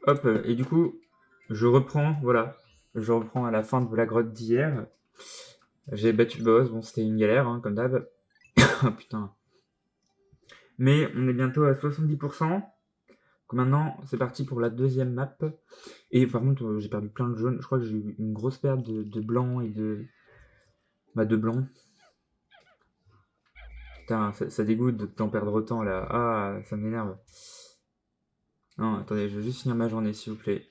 Hop, et du coup, je reprends, voilà. Je reprends à la fin de la grotte d'hier. J'ai battu le boss, bon, c'était une galère, hein, comme d'hab. Oh putain. Mais on est bientôt à 70%. Donc maintenant, c'est parti pour la deuxième map. Et par contre, j'ai perdu plein de jaunes. Je crois que j'ai eu une grosse perte de blanc et de. Bah, de blanc. Putain, ça dégoûte d'en perdre autant là. Ah, ça m'énerve. Non, attendez, je veux juste finir ma journée, s'il vous plaît.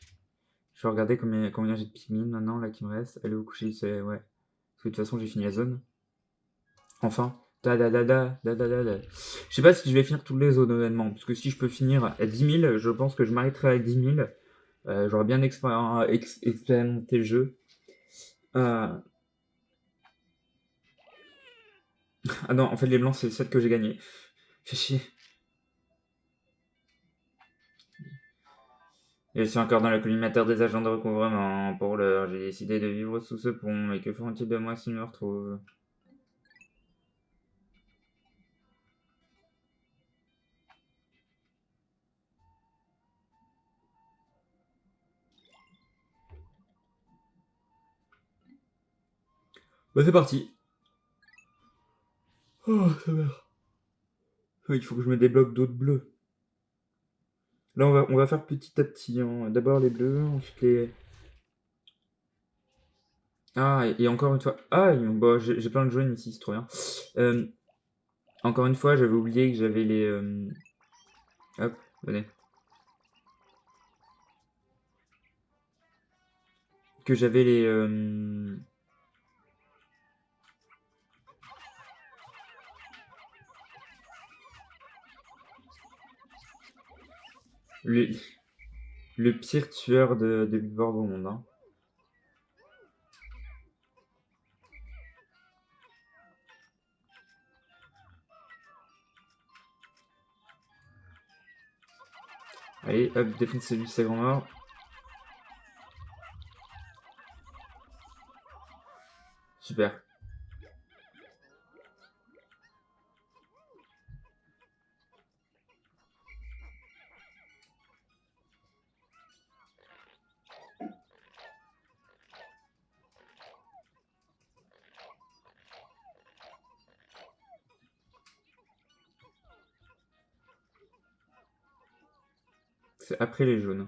Je vais regarder combien j'ai de pigmines maintenant là qui me reste. Allez au coucher, c'est. Ouais. Parce que de toute façon, j'ai fini la zone. Enfin. Da da da da da da da da. Je sais pas si je vais finir toutes les zones honnêtement. Parce que si je peux finir à 10 000, je pense que je m'arrêterai à 10 000. J'aurais bien expérimenté le jeu. Euh, Ah non, en fait, les blancs, c'est celle que j'ai gagné. Fais chier. Je suis encore dans le collimateur des agents de recouvrement. Pour l'heure, j'ai décidé de vivre sous ce pont. Et que feront-ils de moi s'ils me retrouvent? Bah, c'est parti. Oh, ça va. Il faut que je me débloque d'autres bleus. Là, on va faire petit à petit, hein. D'abord les bleus, ensuite les. Ah, et encore une fois. Ah, bah, j'ai plein de jaunes ici, c'est trop bien. Euh, Encore une fois, j'avais oublié que j'avais les. Hop, venez. Que j'avais les. Le, le pire tueur de Billboard au monde, hein. Allez, hop, défoncez-lui, c'est grand mort. Super. C'est après les jaunes.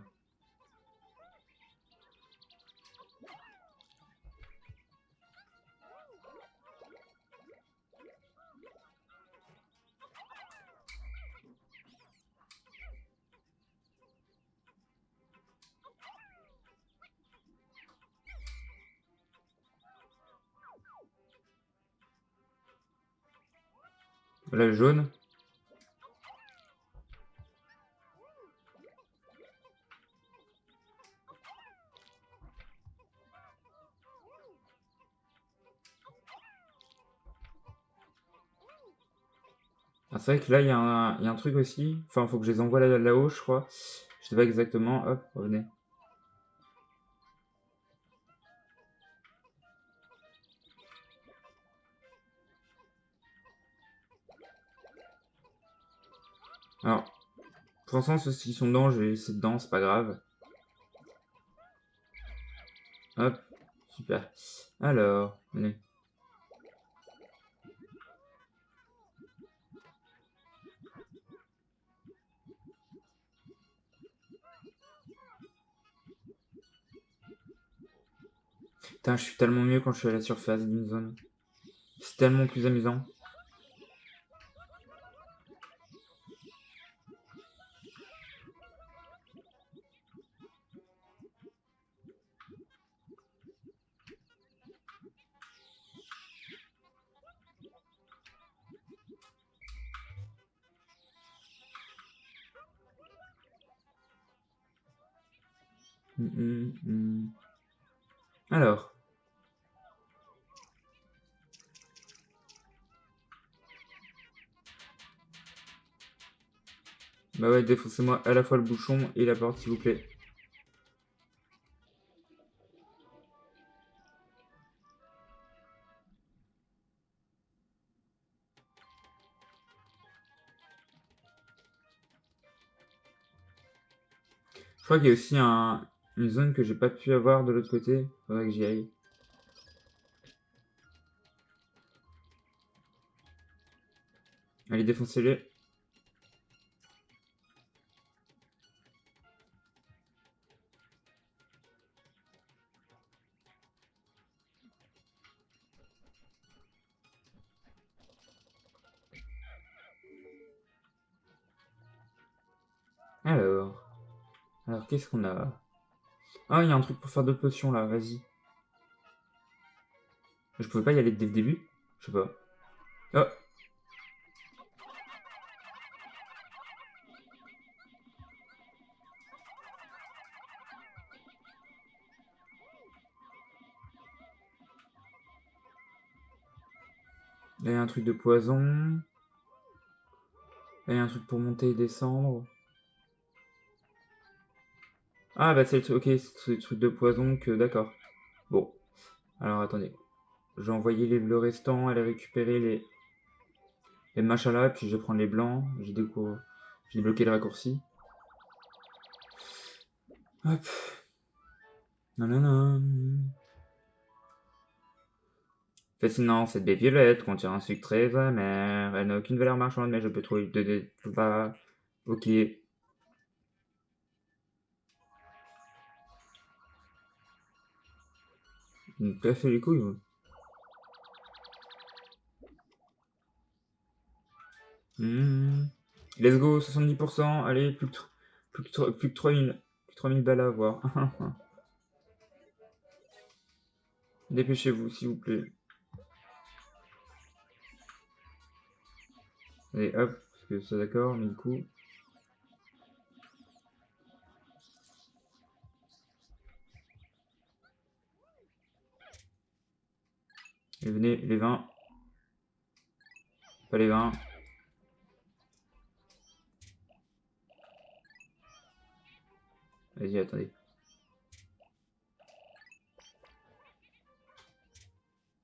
Là, le jaune. Ah, c'est vrai que là, il y a un truc aussi. Enfin, faut que je les envoie là-haut, je crois. Je sais pas exactement. Hop, revenez. Alors, pour l'instant, ceux qui sont dedans, je vais laisser dedans, c'est pas grave. Hop, super. Alors, venez. Putain, je suis tellement mieux quand je suis à la surface d'une zone. C'est tellement plus amusant. Hum, hum, hum. Alors, bah ouais, défoncez-moi à la fois le bouchon et la porte, s'il vous plaît. crois qu'il y a aussi une zone que j'ai pas pu avoir de l'autre côté. Faudrait que j'y aille. Allez, défoncez-les. Alors, qu'est-ce qu'on a? Ah, il y a un truc pour faire d'autres potions là, vas-y. Je pouvais pas y aller dès le début? Je sais pas. Oh! Là, il y a un truc de poison. Là, il y a un truc pour monter et descendre. Ah, bah c'est le truc, ok, c'est le truc de poison que... D'accord. Bon. Alors, attendez. Je vais envoyer le restant, aller récupérer les machins là, puis je vais prendre les blancs. J'ai débloqué le raccourci. Hop. Nanana. Fascinant, cette baie violette contient un sucre très amer. Elle n'a aucune valeur marchande, mais je peux trouver de là. Ok. Il me casse les couilles. Moi. Let's go, 70%. Allez, plus que 3000. Plus que 3000 balles à avoir. Dépêchez-vous, s'il vous plaît. Allez, hop, parce que c'est d'accord, mais du coup... Et venez, les 20. Pas les 20. Vas-y, attendez.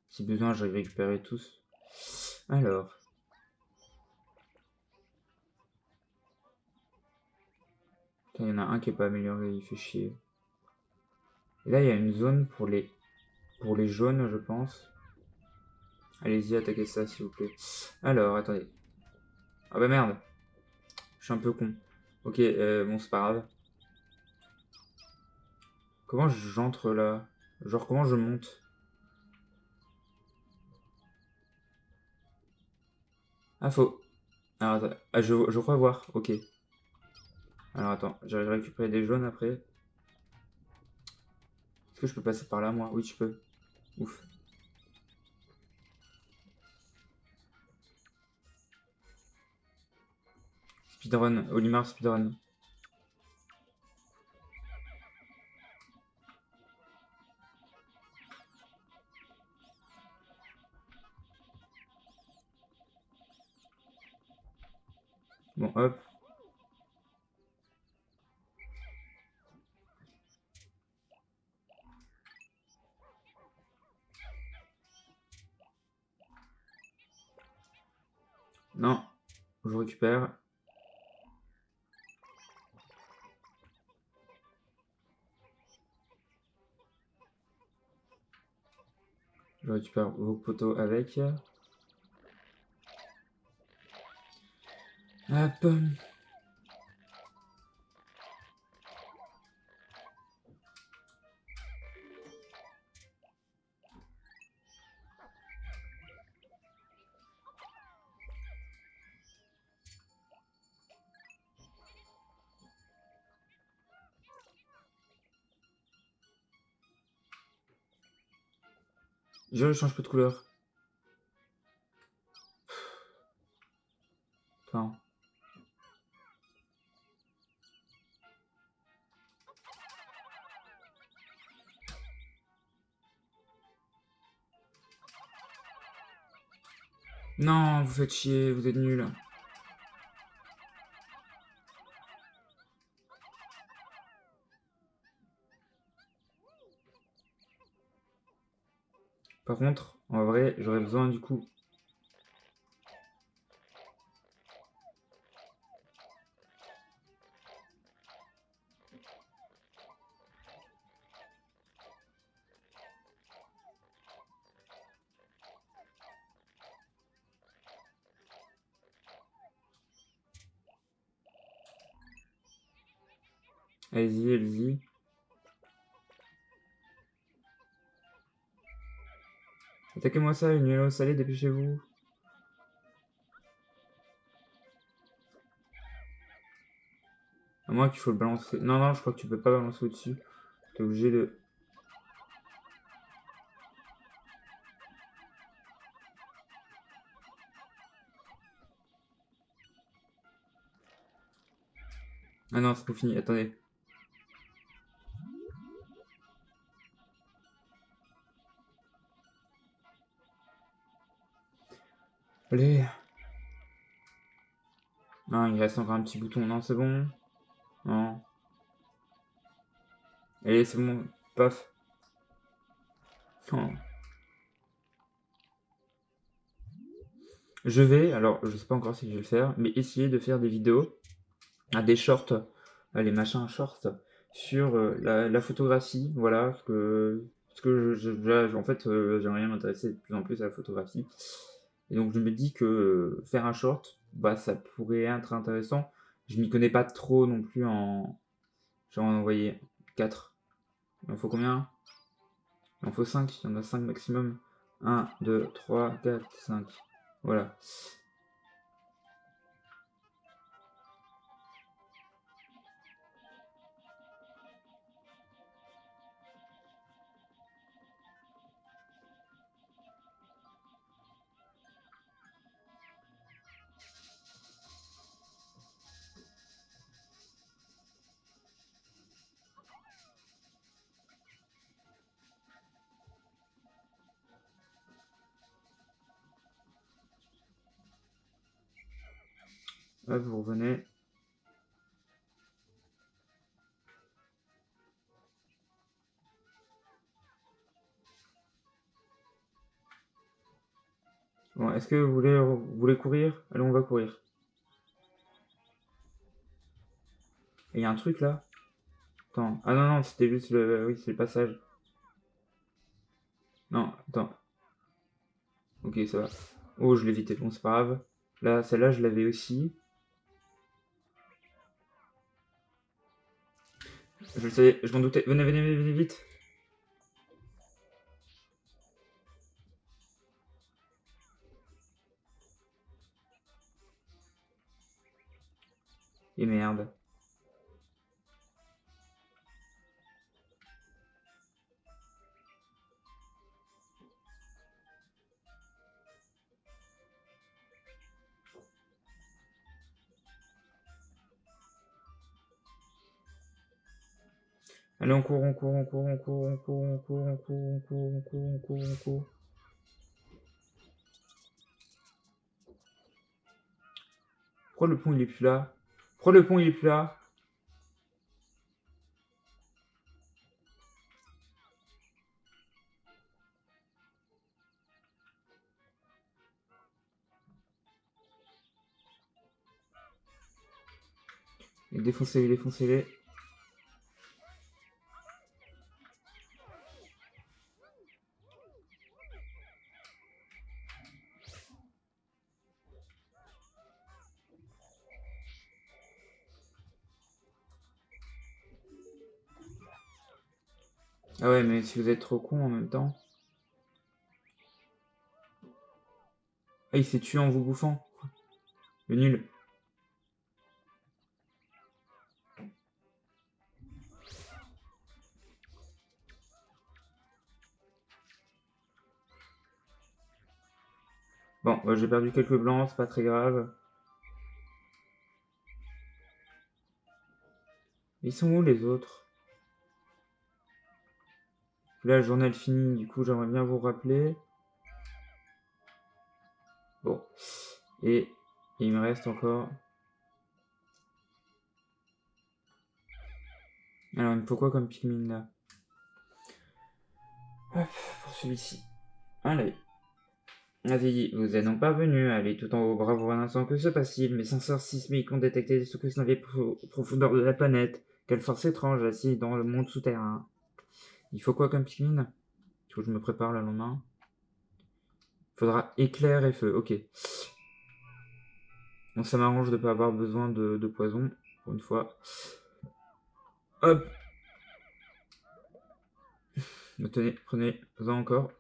Si besoin, je vais récupérer tous. Alors. Il y en a un qui est pas amélioré, il fait chier. Et là, il y a une zone pour les jaunes, je pense. Allez-y, attaquez ça, s'il vous plaît. Alors, attendez. Ah bah merde. Je suis un peu con. Ok, bon, c'est pas grave. Comment j'entre là? Genre, comment je monte? Ah, faut... Alors, attends. Ah, je crois voir. Ok. Alors, attends. J'arrive à récupérer des jaunes après. Est-ce que je peux passer par là, moi? Oui, je peux. Ouf. Speedrun. Olimar speedrun. Bon, hop. Non. Je récupère. Je récupère vos poteaux avec. Hop. Je change pas de couleur. Enfin. Non, vous faites chier, vous êtes nuls. Par contre, en vrai, j'aurais besoin du coup. Allez-y, allez-y. Attaquez-moi ça, une yellow salée, dépêchez-vous. À moins qu'il faut le balancer. Non, non, je crois que tu peux pas balancer au-dessus. T'es obligé de... Ah non, c'est pas fini, attendez. Allez. Non, il reste encore un petit bouton. Non, c'est bon. Non. Allez, c'est bon. Paf. Non. Je vais, alors je sais pas encore si je vais le faire, mais essayer de faire des vidéos, des shorts, les machins shorts, sur la photographie, voilà, parce que en fait, j'aimerais bien m'intéresser de plus en plus à la photographie. Et donc je me dis que faire un short, bah ça pourrait être intéressant. Je m'y connais pas trop non plus en... J'en ai envoyé 4. Il en faut combien? Il en faut 5, il y en a 5 maximum. 1, 2, 3, 4, 5. Voilà. Hop, vous revenez. Bon, est-ce que vous voulez courir? Allez, on va courir. Et il y a un truc là? Attends. Ah non, non, c'était juste le... Oui, c'est le passage. Non, attends. Ok, ça va. Oh, je l'ai évité. Bon, c'est pas grave. Là, celle-là, je l'avais aussi. Je le savais, je m'en doutais. Venez, venez, venez, venez vite. Et merde. Allez, on court, on court, on court, on court, on court, on court, on court, on court, on court, on court, on court. Pourquoi le pont il est plus là? Pourquoi le pont il est plus là? Défoncez-les, défoncez-les. Ah ouais, mais si vous êtes trop con en même temps. Ah, il s'est tué en vous bouffant. Le nul. Bon, bah, j'ai perdu quelques blancs, c'est pas très grave. Ils sont où les autres? Là, le journal fini, du coup, j'aimerais bien vous rappeler. Bon. Et il me reste encore... Alors, il me faut quoi comme Pikmin, là? Hop, pour celui-ci. Allez. Vas-y, vous êtes donc parvenu à aller tout en haut. Bravo un instant, que se passe-t-il? Mes senseurs sismiques ont détecté des secousses dans les profondeurs de la planète. Quelle force étrange assise dans le monde souterrain. Il faut quoi comme Pikmin? Il faut que je me prépare le lendemain. Il faudra éclair et feu, ok. Bon, ça m'arrange de ne pas avoir besoin de poison, pour une fois. Hop. Tenez, prenez-en encore.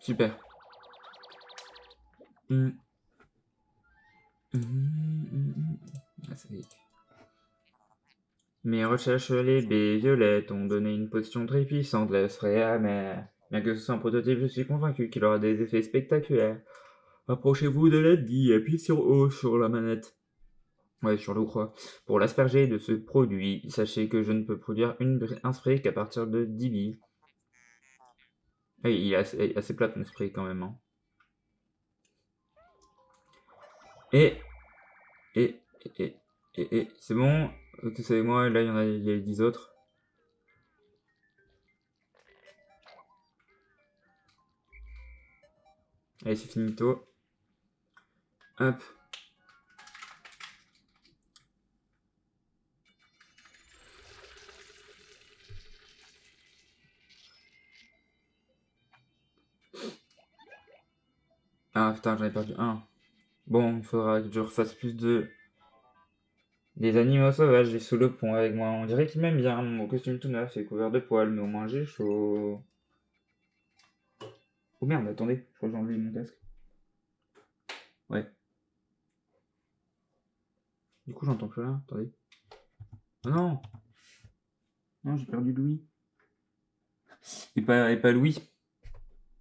Super. Ah, ça y est. Mes recherches les baies violettes ont donné une potion très puissante, la serait amère. Bien que ce soit un prototype, je suis convaincu qu'il aura des effets spectaculaires. Approchez-vous de l'Addi, appuyez sur O sur la manette. Ouais, sur l'eau, quoi. Pour l'asperger de ce produit, sachez que je ne peux produire un spray qu'à partir de 10 billes. Il est assez plate mon spray quand même. Hein. Et, et, c'est bon. Vous savez moi, là il y a 10 autres. Allez, c'est finito. Hop. Ah putain, j'en ai perdu un. Bon, il faudra que je refasse plus de... Des animaux sauvages, j'ai sous le pont avec moi. On dirait qu'il m'aime bien, mon costume tout neuf est couvert de poils, mais au moins j'ai chaud. Oh merde, attendez, je crois que j'ai enlevé mon casque. Ouais. Du coup, j'entends plus rien, attendez. Oh non. Non, j'ai perdu Louis. Et pas Louis.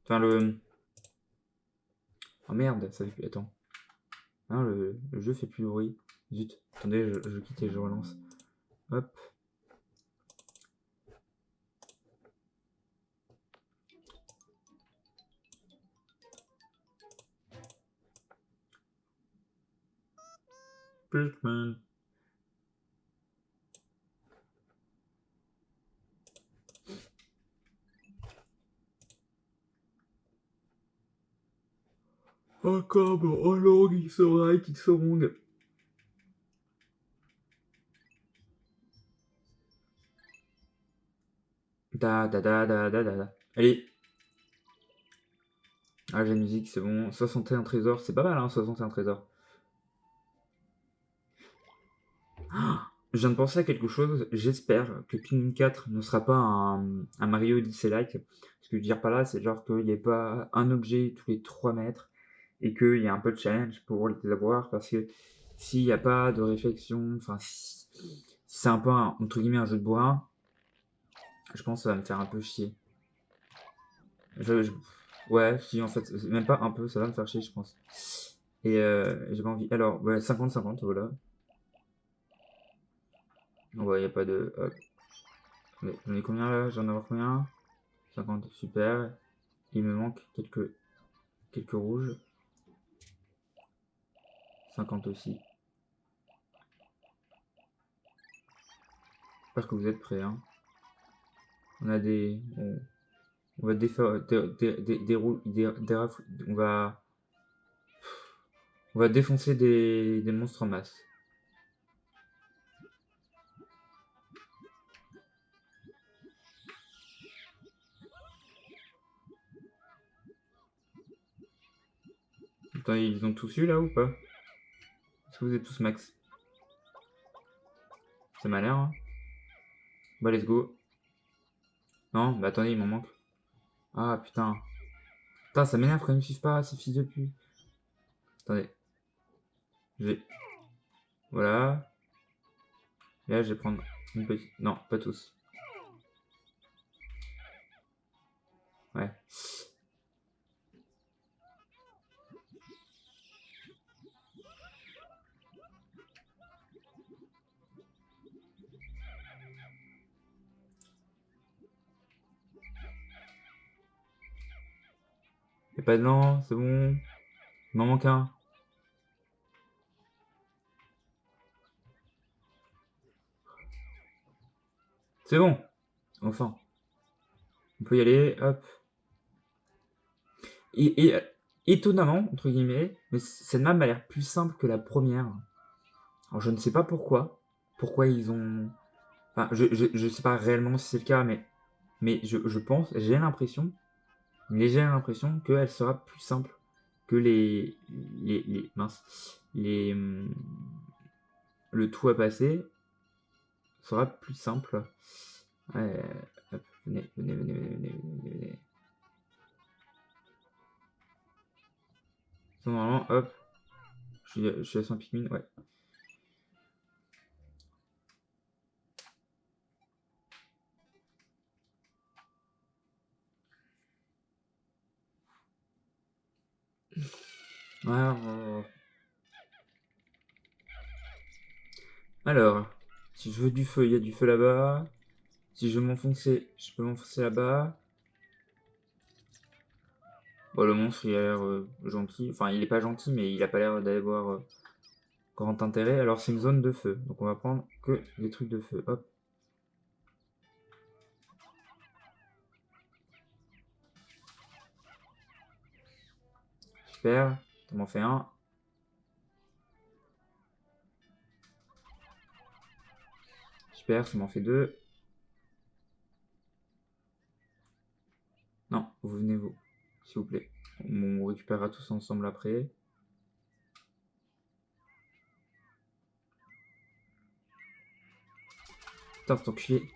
Enfin, le... Oh merde, ça fait plus... Attends. Non, le jeu fait plus de bruit. Zut. Attendez, je quitte et je relance. Hop. Pitman. Encore, oh long, il sera, ils seront. Da da da da da da da. Allez. Ah, j'ai la musique, c'est bon. 61 trésors, c'est pas mal, hein, 61 trésors. Je viens de penser à quelque chose. J'espère que Pikmin 4 ne sera pas un Mario Odyssey-like. Ce que je veux dire par là, c'est genre qu'il n'y ait pas un objet tous les 3 mètres et qu'il y ait un peu de challenge pour les avoir. Parce que s'il n'y a pas de réflexion, enfin, si c'est un peu entre guillemets un jeu de bourrin, je pense que ça va me faire un peu chier. Ouais, si en fait, même pas un peu, ça va me faire chier, je pense. Et j'ai pas envie. Alors, ouais, 50-50, voilà. Ouais, y a pas de. Hop. J'en ai combien là? J'en ai avoir combien? 50, super. Il me manque quelques rouges. 50 aussi. J'espère que vous êtes prêts. Hein. On a des. On va défaire on va défoncer des monstres en masse. Attends, ils ont tous eu là ou pas? Est-ce que vous êtes tous max? Ça m'a l'air. Hein. Bah, let's go. Non, bah attendez, il m'en manque. Ah putain. Putain, ça m'énerve quand ils me suivent pas, ces fils de pute. Attendez. J'ai. Voilà. Là, je vais prendre une petite. Non, pas tous. Ouais. Y'a pas de lent, c'est bon. Il m'en manque un. C'est bon. Enfin. On peut y aller, hop. Et étonnamment, entre guillemets, mais cette map a l'air plus simple que la première. Alors je ne sais pas pourquoi. Pourquoi ils ont... Enfin, je sais pas réellement si c'est le cas, mais je pense, j'ai l'impression, une légère impression qu'elle sera plus simple que mince, le tout à passer sera plus simple. Ouais, hop, venez, venez, venez, venez, venez, venez, venez. Normalement, hop, je suis à 100 Pikmin, ouais. Alors, si je veux du feu, il y a du feu là-bas. Si je veux m'enfoncer, je peux m'enfoncer là-bas. Bon, le monstre, il a l'air gentil. Enfin, il est pas gentil, mais il a pas l'air d'avoir grand intérêt. Alors, c'est une zone de feu. Donc, on va prendre que des trucs de feu. Hop. Super. Ça m'en fait un. Super, ça m'en fait deux. Non, vous venez vous. S'il vous plaît. On récupérera tous ensemble après. Putain, cet enculé.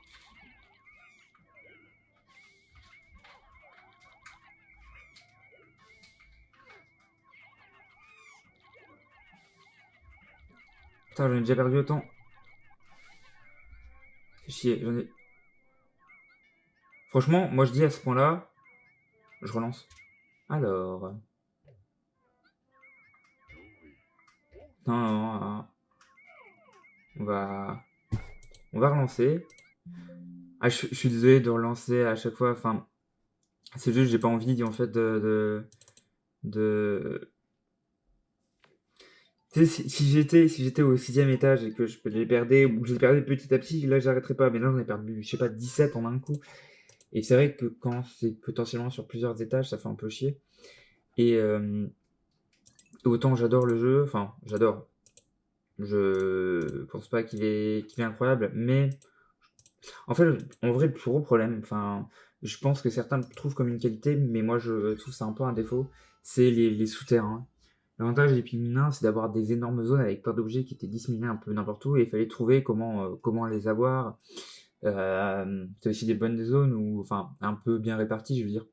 Putain, j'en ai déjà perdu autant. Fais chier, j'en ai... Franchement, moi je dis à ce point-là, je relance. Alors... Non, non, non, on va... On va relancer. Ah, je suis désolé de relancer à chaque fois. Enfin, c'est juste, j'ai pas envie en fait de... Tu sais, si j'étais au sixième étage et que je les perdais, ou que je les perdais petit à petit, là j'arrêterais pas. Mais là j'en ai perdu, je sais pas, 17 en un coup. Et c'est vrai que quand c'est potentiellement sur plusieurs étages, ça fait un peu chier. Et autant j'adore le jeu, enfin j'adore. Je pense pas qu'il est incroyable, mais en fait, en vrai, le plus gros problème, enfin, je pense que certains le trouvent comme une qualité, mais moi je trouve ça un peu un défaut, c'est les souterrains. L'avantage des Pikmin 1, c'est d'avoir des énormes zones avec plein d'objets qui étaient disséminés un peu n'importe où, et il fallait trouver comment les avoir. C'est aussi des bonnes zones, ou enfin, un peu bien réparties, je veux dire.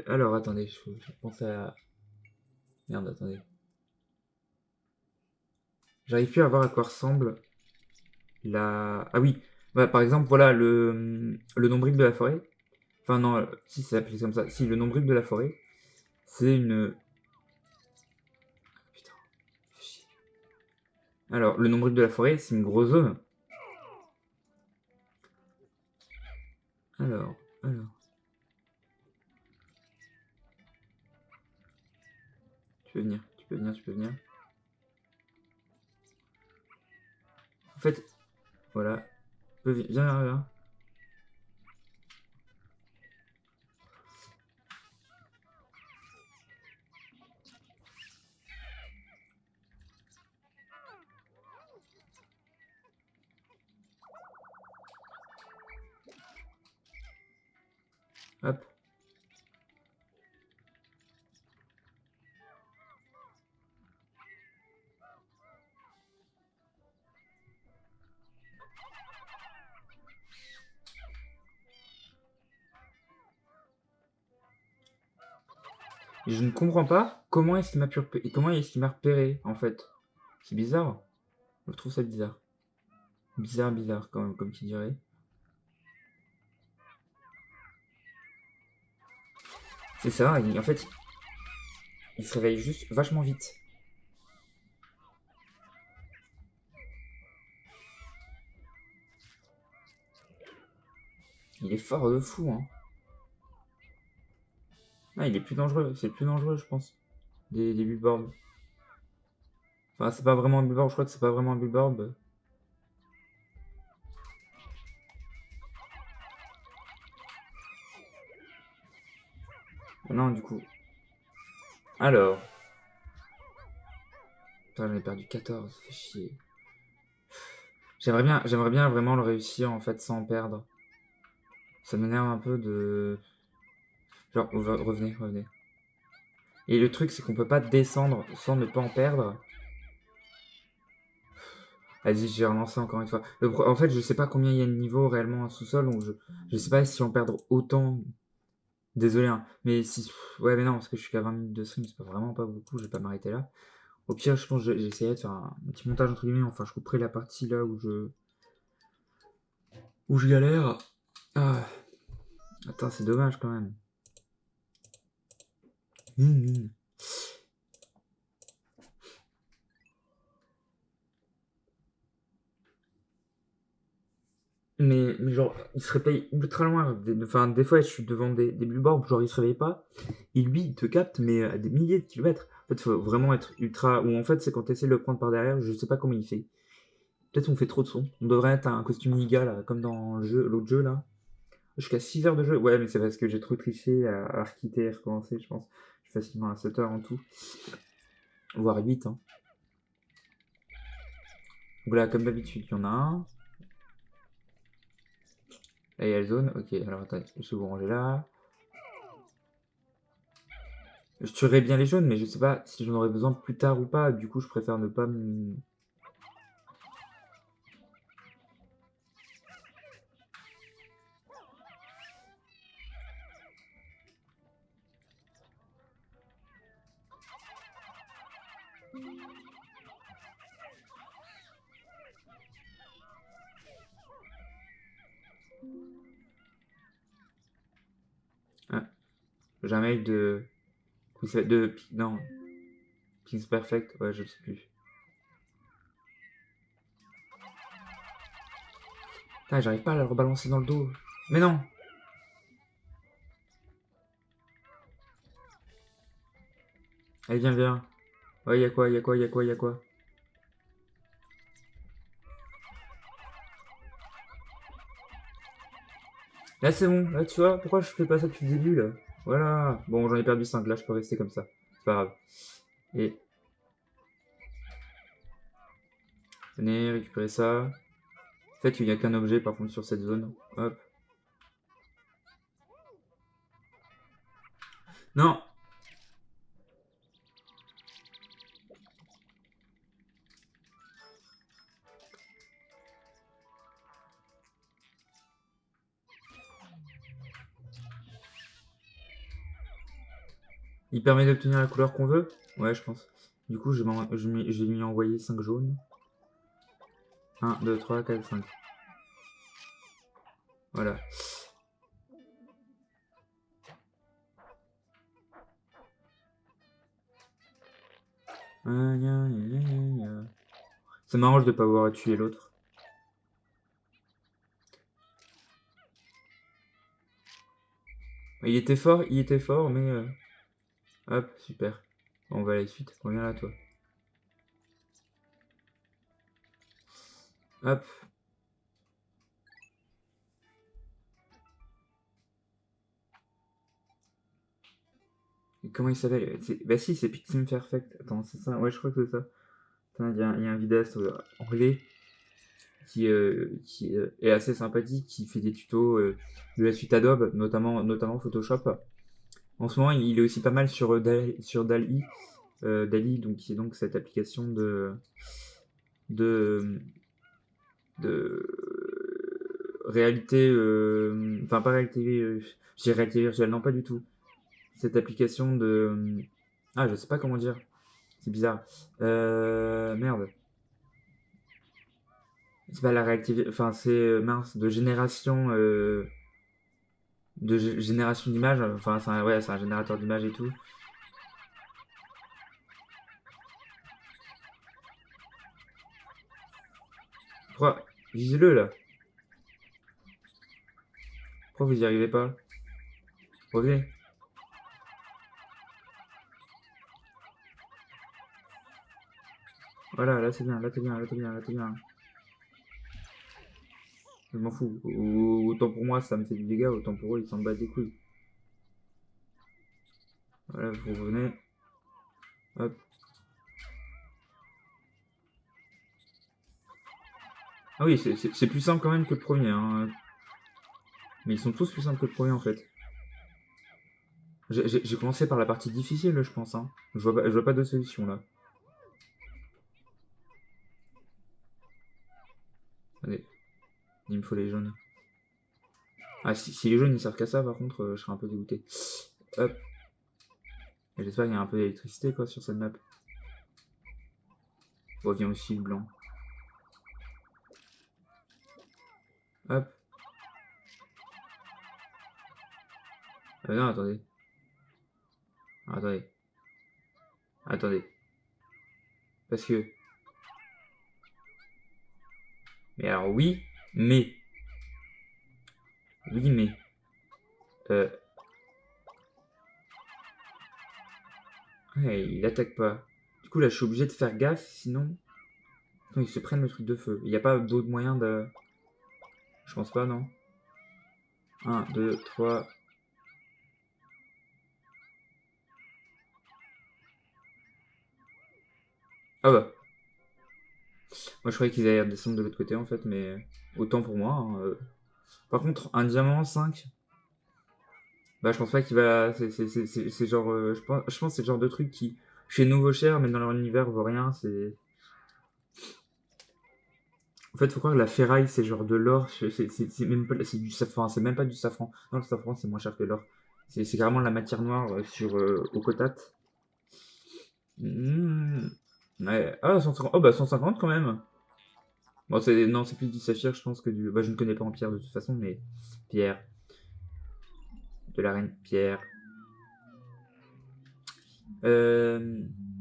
Alors, attendez, je pense à... Merde, attendez. J'arrive plus à voir à quoi ressemble la... Ah oui, bah, par exemple, voilà, le nombril de la forêt. Enfin non, si c'est appelé comme ça. Si, le nombril de la forêt, c'est une... Putain, fais chier. Alors, le nombril de la forêt, c'est une grosse zone. Alors... Tu peux venir, tu peux venir, tu peux venir. En fait, voilà. Viens, viens. Hop. Et je ne comprends pas comment est-ce qu'il m'a repéré, en fait. C'est bizarre. Je trouve ça bizarre. Bizarre, bizarre, quand même, comme tu dirais. C'est ça, en fait, il se réveille juste vachement vite. Il est fort de fou, hein. Ah, il est plus dangereux. C'est le plus dangereux, je pense. Des Bulborb. Enfin, c'est pas vraiment un Bulborb. Je crois que c'est pas vraiment un Bulborb. Non, du coup. Alors. Putain, j'en ai perdu 14. Ça fait chier. J'aimerais bien vraiment le réussir, en fait, sans perdre. Ça m'énerve un peu de... Genre, revenez, revenez. Et le truc, c'est qu'on peut pas descendre sans ne pas en perdre. Vas-y, je vais relancer encore une fois. En fait, je sais pas combien il y a de niveaux réellement en sous-sol, donc je sais pas si on perdre autant. Désolé, hein. Mais si. Ouais, mais non, parce que je suis qu'à 20 minutes de stream, c'est pas vraiment pas beaucoup, je vais pas m'arrêter là. Au pire, je pense que j'essaierai de faire un petit montage entre guillemets. Enfin, je couperai la partie là où je galère. Ah. Attends, c'est dommage quand même. Mmh. Mais genre, il se réveille ultra loin. Enfin, des fois, je suis devant des billboards, genre, il se réveille pas. Et lui, il te capte, mais à des milliers de kilomètres. En fait, faut vraiment être ultra. Ou en fait, c'est quand tu essaies de le prendre par derrière, je sais pas comment il fait. Peut-être on fait trop de son. On devrait être un costume Niga, là, comme dans l'autre jeu, là. Jusqu'à 6 heures de jeu. Ouais, mais c'est parce que j'ai trop triché à requitter et recommencer, je pense. Je suis facilement à 7 heures en tout. Voire 8, hein. Donc là, comme d'habitude, il y en a un. Là, il y a la zone. Ok, alors attendez, je vais vous ranger là. Je tuerais bien les jaunes, mais je sais pas si j'en aurais besoin plus tard ou pas. Du coup, je préfère ne pas me... Ah, j'ai un mail de... Non, King's Perfect. Ouais, je sais plus. Ah, j'arrive pas à le rebalancer dans le dos. Mais non. Allez, viens, viens. Ouais, y'a quoi, y'a quoi, y'a quoi, y'a quoi. Là, c'est bon. Là, tu vois, pourquoi je fais pas ça depuis le début, là? Voilà. Bon, j'en ai perdu 5. Là, je peux rester comme ça. C'est pas grave. Et venez récupérer ça. En fait, il n'y a qu'un objet, par contre, sur cette zone. Hop. Non. Il permet d'obtenir la couleur qu'on veut. Ouais, je pense. Du coup, je vais lui envoyer 5 jaunes. 1, 2, 3, 4, 5. Voilà. Ça m'arrange de pas avoir à tuer l'autre. Il était fort, mais... Hop, super. Bon, on va à la suite. Reviens là, toi. Hop. Et comment il s'appelle? Bah si, c'est Pixim Perfect. Attends, c'est ça? Ouais, je crois que c'est ça. Attends, il y a un vidéaste anglais qui est assez sympathique, qui fait des tutos de la suite Adobe, notamment Photoshop. En ce moment, il est aussi pas mal sur, sur DALL-E, DALL-E, donc, qui est donc cette application de, de réalité, enfin pas réalité, je dirais réalité virtuelle, non pas du tout. Cette application de, ah je sais pas comment dire, c'est bizarre. Merde, c'est pas la réalité, enfin c'est mince, de génération d'images, enfin ouais, c'est un générateur d'images et tout. Pourquoi, visez-le là, pourquoi vous y arrivez pas? Revenez. Voilà, là c'est bien, là t'es bien, là t'es bien, là t'es bien. Je m'en fous. Autant pour moi, ça me fait du dégât, autant pour eux, ils s'en battent des couilles. Voilà, vous revenez. Hop. Ah oui, c'est plus simple quand même que le premier, hein. Mais ils sont tous plus simples que le premier en fait. J'ai commencé par la partie difficile, je pense, hein. Je vois pas d'autre solution là. Allez, il me faut les jaunes. Ah, si les jaunes ils servent qu'à ça, par contre, je serais un peu dégoûté. Hop. J'espère qu'il y a un peu d'électricité quoi sur cette map. Bon, vient aussi le blanc. Hop. Non, attendez. Attendez. Attendez. Parce que. Mais alors, oui, mais. Oui, mais. Euh. Ouais, il attaque pas. Du coup, là, je suis obligé de faire gaffe, sinon. Non, ils se prennent le truc de feu. Il n'y a pas d'autre moyen de. Je pense pas, non. 1, 2, 3. Ah bah. Moi, je croyais qu'ils allaient descendre de l'autre côté, en fait, mais. Autant pour moi, hein. Par contre, un diamant 5. Bah, je pense pas qu'il va. C'est genre. Je pense que c'est le genre de truc qui, chez nous, vaut cher, mais dans leur univers, vaut rien. C'est. En fait, faut croire que la ferraille, c'est genre de l'or. C'est même pas. C'est du safran. C'est même pas du safran. Non, le safran, c'est moins cher que l'or. C'est carrément de la matière noire sur Okotat. Mmh. Ouais. Ah, 150. Oh, bah 150 quand même. Bon, non, c'est plus du saphir, je pense, que du. Bah, je ne connais pas en pierre de toute façon, mais. Pierre. De la reine pierre. Je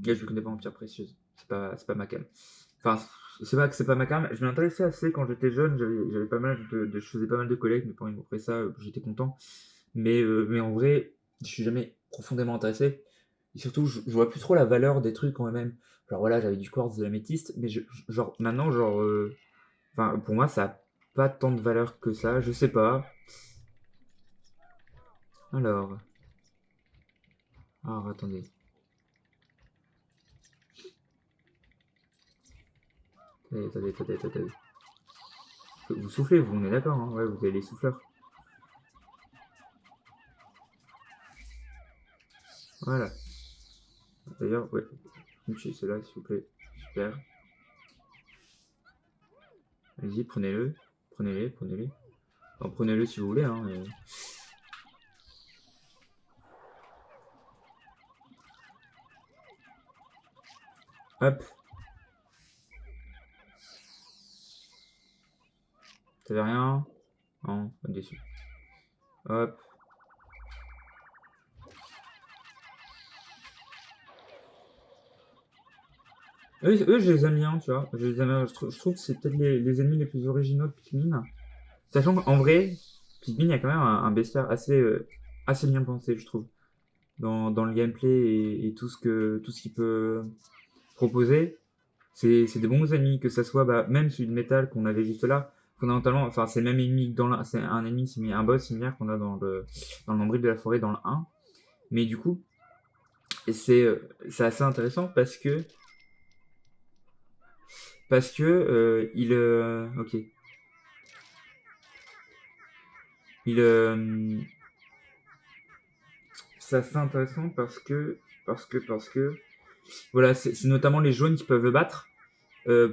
ne connais pas en pierre précieuse. C'est pas ma cam. Enfin, c'est pas que c'est pas ma cam. Je m'intéressais assez quand j'étais jeune. J'avais pas mal je faisais pas mal de collègues. Mes parents ils m'offraient ça. J'étais content. Mais en vrai, je suis jamais profondément intéressé. Et surtout, je vois plus trop la valeur des trucs en eux-mêmes. Genre voilà, j'avais du quartz, de l'améthyste, mais genre maintenant, genre, enfin, pour moi, ça a pas tant de valeur que ça. Je sais pas. Alors, attendez. Attendez. Vous soufflez, vous, on est d'accord, hein? Ouais, vous avez les souffleurs. Voilà. D'ailleurs, ouais. Tuez cela, s'il vous plaît. Super. Allez-y, prenez-le. Prenez-les. Enfin, prenez-le si vous voulez, hein. Hop. T'avais rien? Non, pas déçu. Hop. Eux, je les aime bien, tu vois. Je les aime bien. Je trouve que c'est peut-être les ennemis les plus originaux de Pikmin. Sachant qu'en vrai, Pikmin, il y a quand même un bestiaire assez bien pensé, je trouve. Dans le gameplay et tout ce qu'il peut proposer. C'est des bons ennemis, que ça soit bah, même celui de métal qu'on avait juste là. Fondamentalement, enfin, c'est le même ennemi que c'est un ennemi similaire, un boss similaire qu'on a dans le nombril de la forêt dans le 1. Mais du coup, c'est assez intéressant parce que ok, il c'est assez intéressant parce que voilà, c'est notamment les jaunes qui peuvent le battre.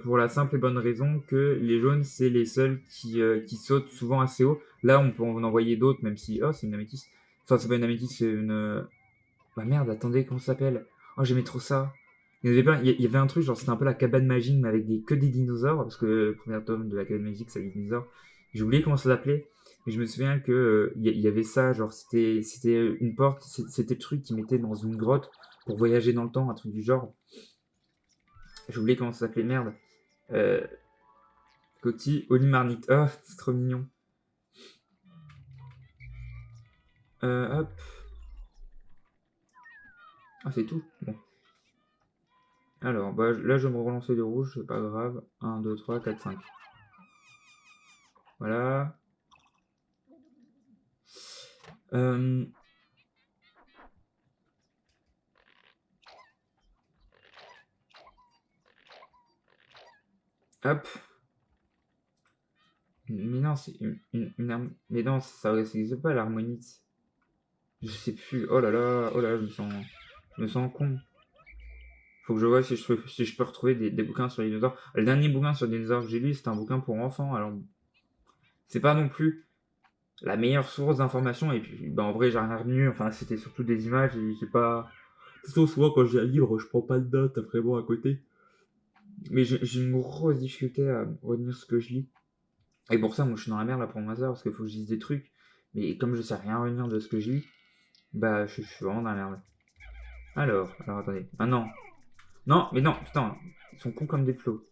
Pour la simple et bonne raison que les jaunes, c'est les seuls qui sautent souvent assez haut. Là, on peut en envoyer d'autres, même si. Oh, c'est une améthyste. Enfin, c'est pas une améthyste, c'est une. Bah merde, attendez, comment ça s'appelle? Oh, j'aimais trop ça. Il y avait plein, il y avait un truc, genre c'était un peu la cabane magique, mais avec que des dinosaures, parce que le premier tome de la cabane magique, c'est les dinosaures. J'ai oublié comment ça s'appelait, mais je me souviens que il y avait ça, genre c'était une porte, c'était le truc qu'ils mettaient dans une grotte pour voyager dans le temps, un truc du genre. J'ai oublié comment ça s'appelait, merde. Euh, Coty, Olimarnite. Oh, c'est trop mignon. Hop. Ah, c'est tout. Bon. Alors, bah, là, je vais me relancer de rouge, c'est pas grave. 1, 2, 3, 4, 5. Voilà. Euh... Hop. Mais non, c'est mais non, ça n'existe pas l'harmonite. Je sais plus. Oh là, je me sens con. Faut que je vois si je peux retrouver des bouquins sur les dinosaures. Le dernier bouquin sur les dinosaures que j'ai lu, c'était un bouquin pour enfants. Alors, c'est pas non plus la meilleure source d'information. Et puis, bah, en vrai, j'ai rien retenu. Enfin, c'était surtout des images. Et j'ai pas. De toute façon, souvent, quand j'ai un livre, je prends pas de notes vraiment à côté. Mais j'ai une grosse difficulté à retenir ce que je lis. Et pour ça, moi, je suis dans la merde là pour mon master parce qu'il faut que je lise des trucs. Mais comme je sais rien retenir de ce que je lis, bah, je suis vraiment dans la merde. Alors attendez. Ah non. Non, mais non, putain. Ils sont cons comme des plots.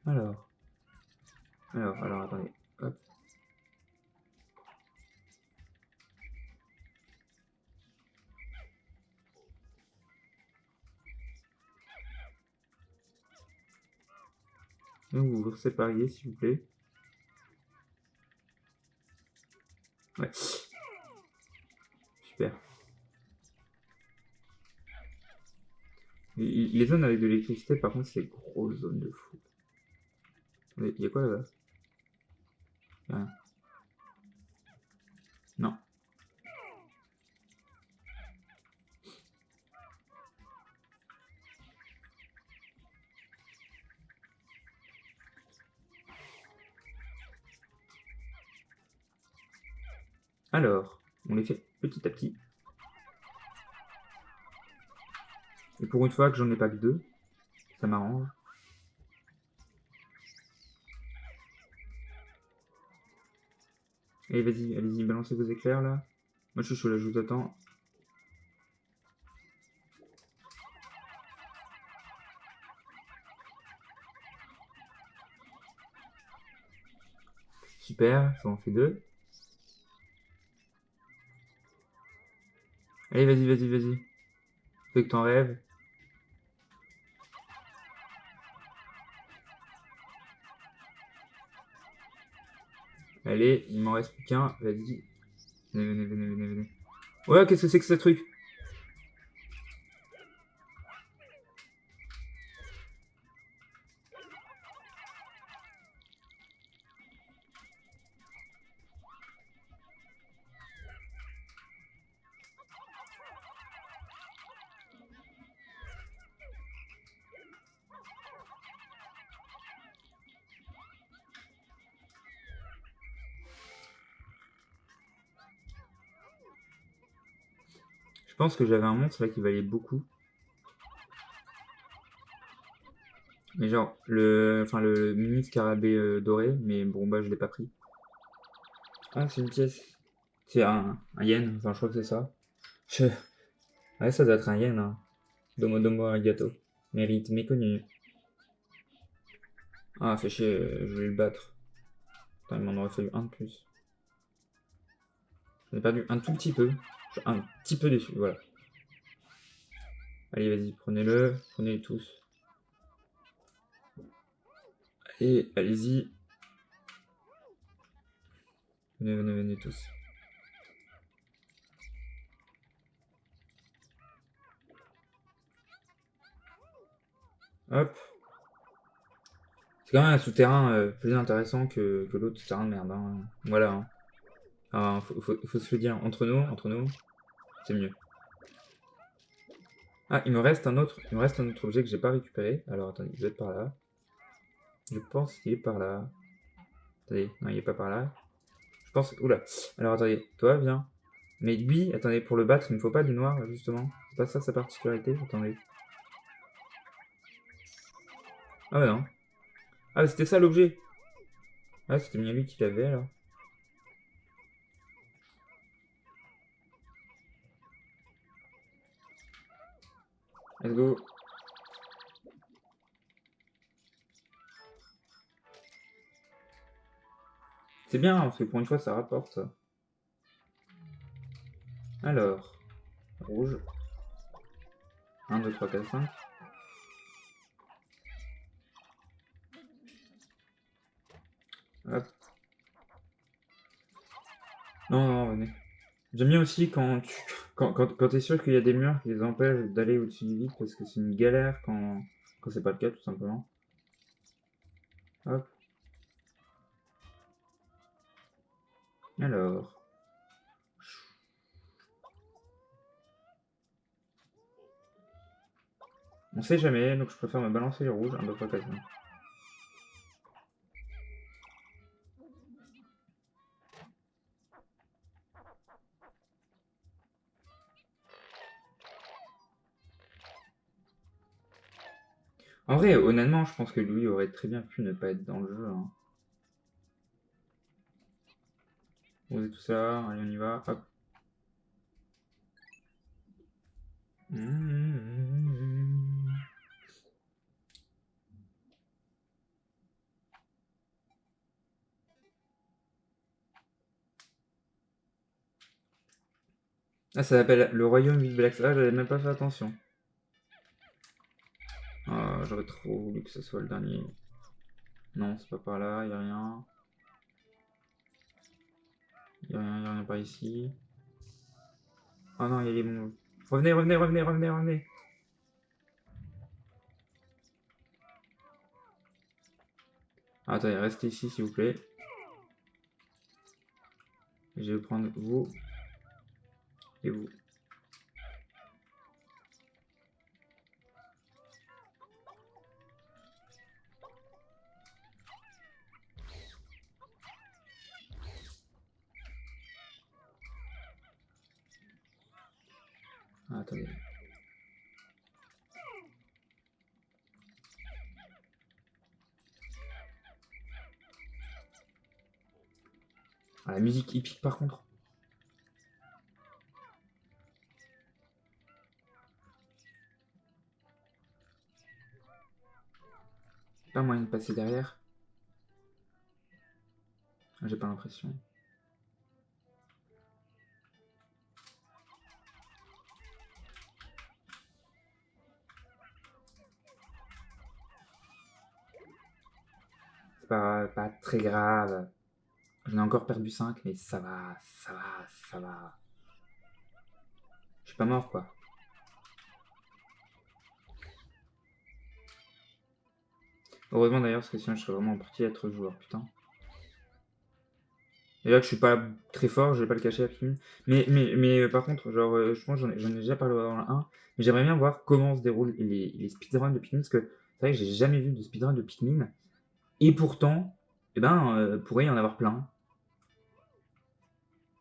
Alors. Alors, attendez. Hop. Donc, vous vous sépariez, s'il vous plaît. Ouais. Super. Les zones avec de l'électricité, par contre, c'est des grosses zones de fou. Il y a quoi là-bas? Rien. Non. Alors, on les fait petit à petit. Et pour une fois que j'en ai pas que deux, ça m'arrange. Allez, vas-y, allez-y, balancez vos éclairs là. Moi je suis chaud là, je vous attends. Super, ça en fait deux. Allez, vas-y. Fais que t'en rêves. Allez, il m'en reste plus qu'un. Vas-y. Venez. Ouais, qu'est-ce que c'est que ce truc? Je pense que j'avais un monstre là qui valait beaucoup. Mais genre, le mini scarabée doré, mais bon, bah, je l'ai pas pris. Ah, c'est une pièce. C'est un yen, enfin, je crois que c'est ça. Je- Ouais, ça doit être un yen, hein. Domo domo arigato. Mérite méconnu. Ah, fait chier, je voulais le battre. Putain, il m'en aurait fallu un de plus. J'en ai perdu un tout petit peu. Je suis un petit peu déçu, voilà. Allez, vas-y, prenez-le. Prenez-les tous. Et allez-y. Venez tous. Hop. C'est quand même un souterrain plus intéressant que l'autre souterrain de merde, hein. Voilà, hein. Ah, faut se le dire. Entre nous, c'est mieux. Ah, il me reste un autre objet que j'ai pas récupéré. Alors, attendez, il doit être par là. Je pense qu'il est par là. Attendez, non, il est pas par là. Je pense... Oula. Alors, attendez, toi, viens. Mais lui, attendez, pour le battre, il ne faut pas du noir, justement. C'est pas ça sa particularité. Attendez. Ah bah non. Ah, bah, c'était ça l'objet. Ah, c'était bien lui qui l'avait, alors. Let's go. C'est bien, parce que pour une fois, ça rapporte, ça. Alors, rouge. 1, 2, 3, 4, 5. Hop. Non, non, venez. J'aime bien aussi quand t'es sûr qu'il y a des murs qui les empêchent d'aller au-dessus du vide parce que c'est une galère quand c'est pas le cas, tout simplement. Hop. Alors. On sait jamais, donc je préfère me balancer les rouges. 1, 2, 3, 4, 5. En vrai, honnêtement, je pense que Louis aurait très bien pu ne pas être dans le jeu. Hein. Posez tout ça, allez, on y va. Hop. Ah, ça s'appelle le Royaume 8 Blacks. Ah, j'avais même pas fait attention. Ah, j'aurais trop voulu que ce soit le dernier. Non, c'est pas par là, y a rien. Y a rien par ici. Oh non, il y a les bons. Revenez, revenez, revenez, revenez, revenez. Ah, attendez, restez ici s'il vous plaît. Je vais prendre vous et vous. Ah, attendez. Ah, la musique épique par contre. Pas moyen de passer derrière. J'ai pas l'impression. C'est pas très grave. J'en ai encore perdu 5, mais ça va, ça va, ça va. Je suis pas mort quoi. Heureusement d'ailleurs, parce que sinon je serais vraiment parti à être joueur, putain. Et là que je suis pas très fort, je vais pas le cacher à Pikmin. Mais par contre, genre, je pense que j'en ai déjà parlé dans le 1, mais j'aimerais bien voir comment se déroulent les speedruns de Pikmin, parce que c'est vrai que j'ai jamais vu de speedrun de Pikmin. Et pourtant, eh ben, pourrait y en avoir plein.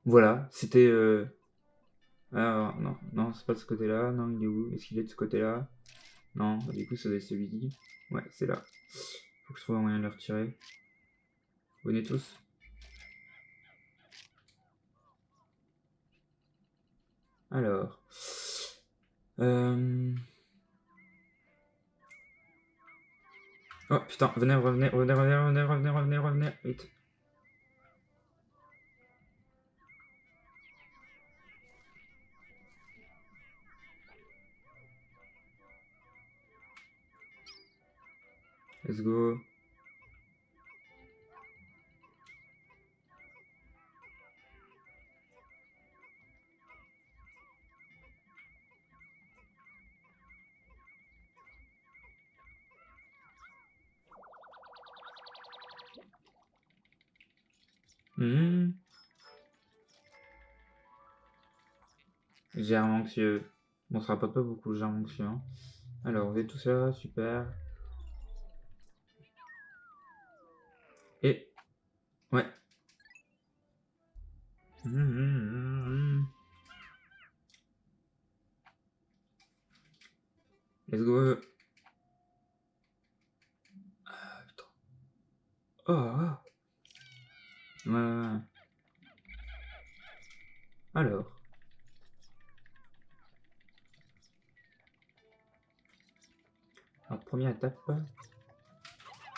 Voilà, c'était... Alors, non, non, c'est pas de ce côté-là. Non, il est où? Est-ce qu'il est de ce côté-là? Non, bah, du coup, ça doit être celui-ci. Ouais, c'est là. Faut que je trouve un moyen de le retirer. Venez tous. Alors... Oh putain, venez, revenez, revenez, revenez, revenez, revenez, revenez, revenez, vite. Let's go. Germe anxieux. Bon, ça rapporte pas beaucoup, le germe anxieux. Hein. Alors, vous êtes tout ça, super. Et... Ouais. Let's go. Ah, putain. Oh, ah. Ouais. Alors. Alors, première étape.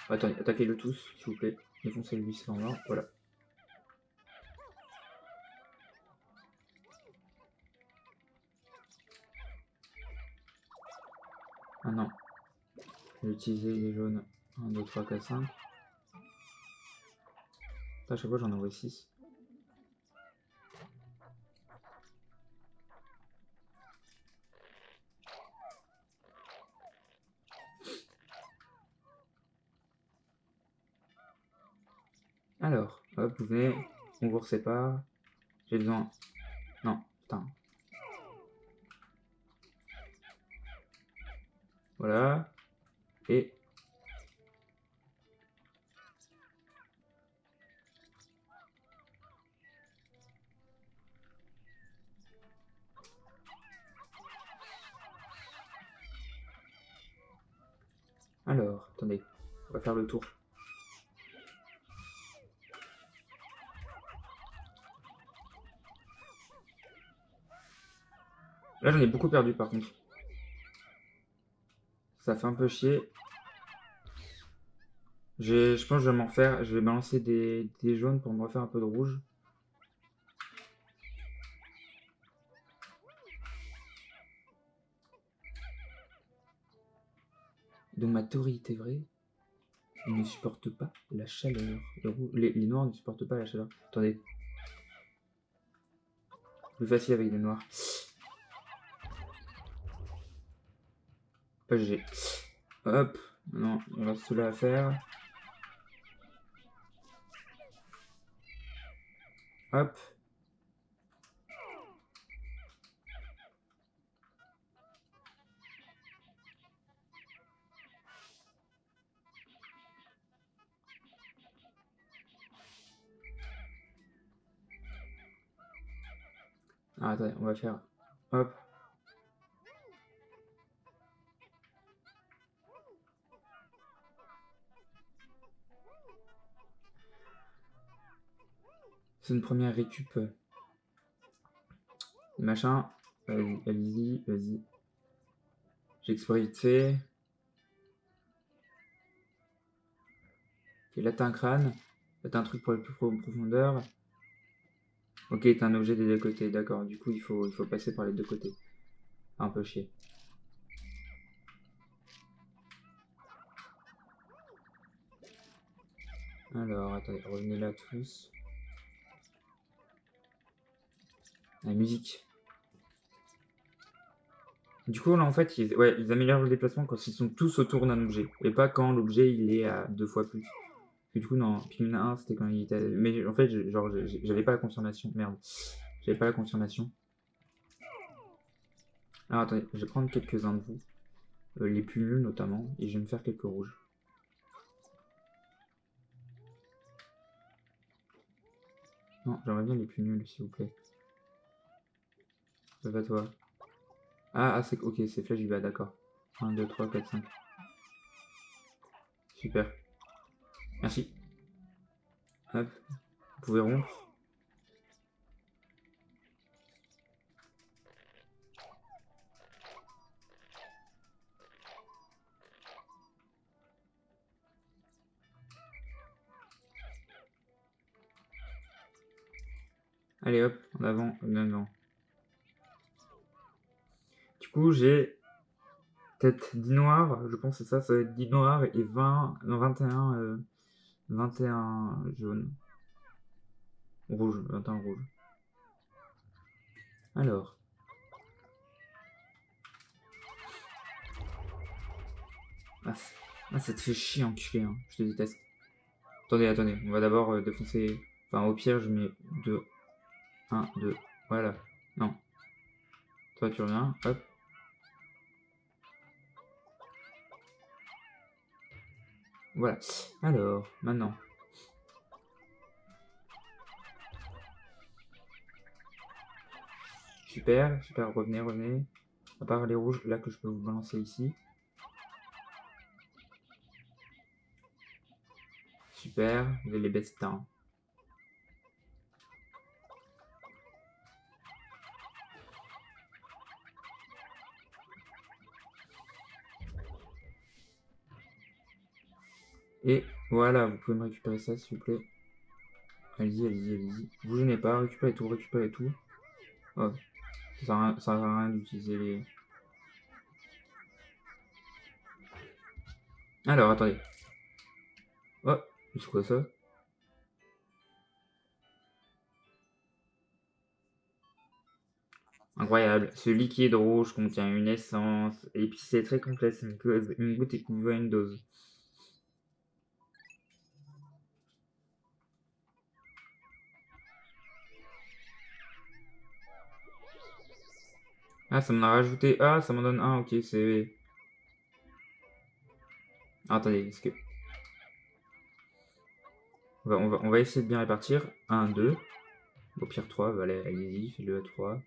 Attendez, attaquez-le tous, s'il vous plaît. Défoncez lui, c'est en voilà. Ah non. J'ai utilisé les jaunes. 1, 2, 3, 4, 5. À chaque fois j'en envoie 6. Alors, hop, vous venez, on vous sépare. J'ai besoin... Non, putain. Voilà. Et... Alors, attendez. On va faire le tour. Là, j'en ai beaucoup perdu, par contre. Ça fait un peu chier. Je pense que je vais m'en refaire. Je vais balancer des jaunes pour me refaire un peu de rouge. Donc ma théorie était vraie. Ils ne supportent pas la chaleur. Les noirs ne supportent pas la chaleur. Attendez. Plus facile avec les noirs. Pas GG. Hop. Non, il reste cela à faire. Hop. Ah, attendez, on va faire. Hop. C'est une première récup. Machin. Allez-y, vas-y. J'explore vite fait. Ok, là t'as un crâne. Là t'as un truc pour les plus profondeur. Ok, t'as un objet des deux côtés, d'accord. Du coup, il faut passer par les deux côtés. Un peu chier. Alors, attendez, revenez là tous. La musique. Du coup, là, en fait, ils améliorent le déplacement quand ils sont tous autour d'un objet. Et pas quand l'objet, il est à 2 fois plus. Et du coup, non, Pikmin 1, c'était quand il était... Mais en fait, j'avais pas la confirmation. Merde. J'avais pas la confirmation. Alors, attendez, je vais prendre quelques-uns de vous. Les plus nuls, notamment. Et je vais me faire quelques rouges. Non, j'aimerais bien les plus nuls, s'il vous plaît. Ça va, toi. Ah, c'est ok, c'est Flash du bas, d'accord. 1, 2, 3, 4, 5. Super. Merci. Hop. Vous pouvez rompre. Allez, hop, en avant, en avant. Du coup, j'ai peut-être 10 noirs, je pense que c'est ça, ça va être 10 noirs et 20, non, 21 jaunes. Rouge, 21 rouge. Alors. Ah, ça te fait chier, enculé, hein. Je te déteste. Attendez, on va d'abord défoncer... Enfin, au pire, je mets 2, 1, 2, voilà. Non. Toi, tu reviens, hop. Voilà. Alors, maintenant. Super, super, revenez. À part les rouges, là, que je peux vous balancer ici. Super, vous avez les bestes, hein. Et voilà, vous pouvez me récupérer ça, s'il vous plaît. Allez-y. Vous gênez pas, récupérez tout. Oh, ça sert à rien d'utiliser les... Alors, attendez. Oh, c'est quoi ça? Incroyable. Ce liquide rouge contient une essence, et puis c'est très complexe, une goutte équivaut à une dose. Ah, ça m'en a rajouté. Ah, ça m'en donne un, ok, c'est... Ah, attendez, est-ce que... On va essayer de bien répartir. 1, 2. Au pire 3, bah, allez-y, fais-le à 3.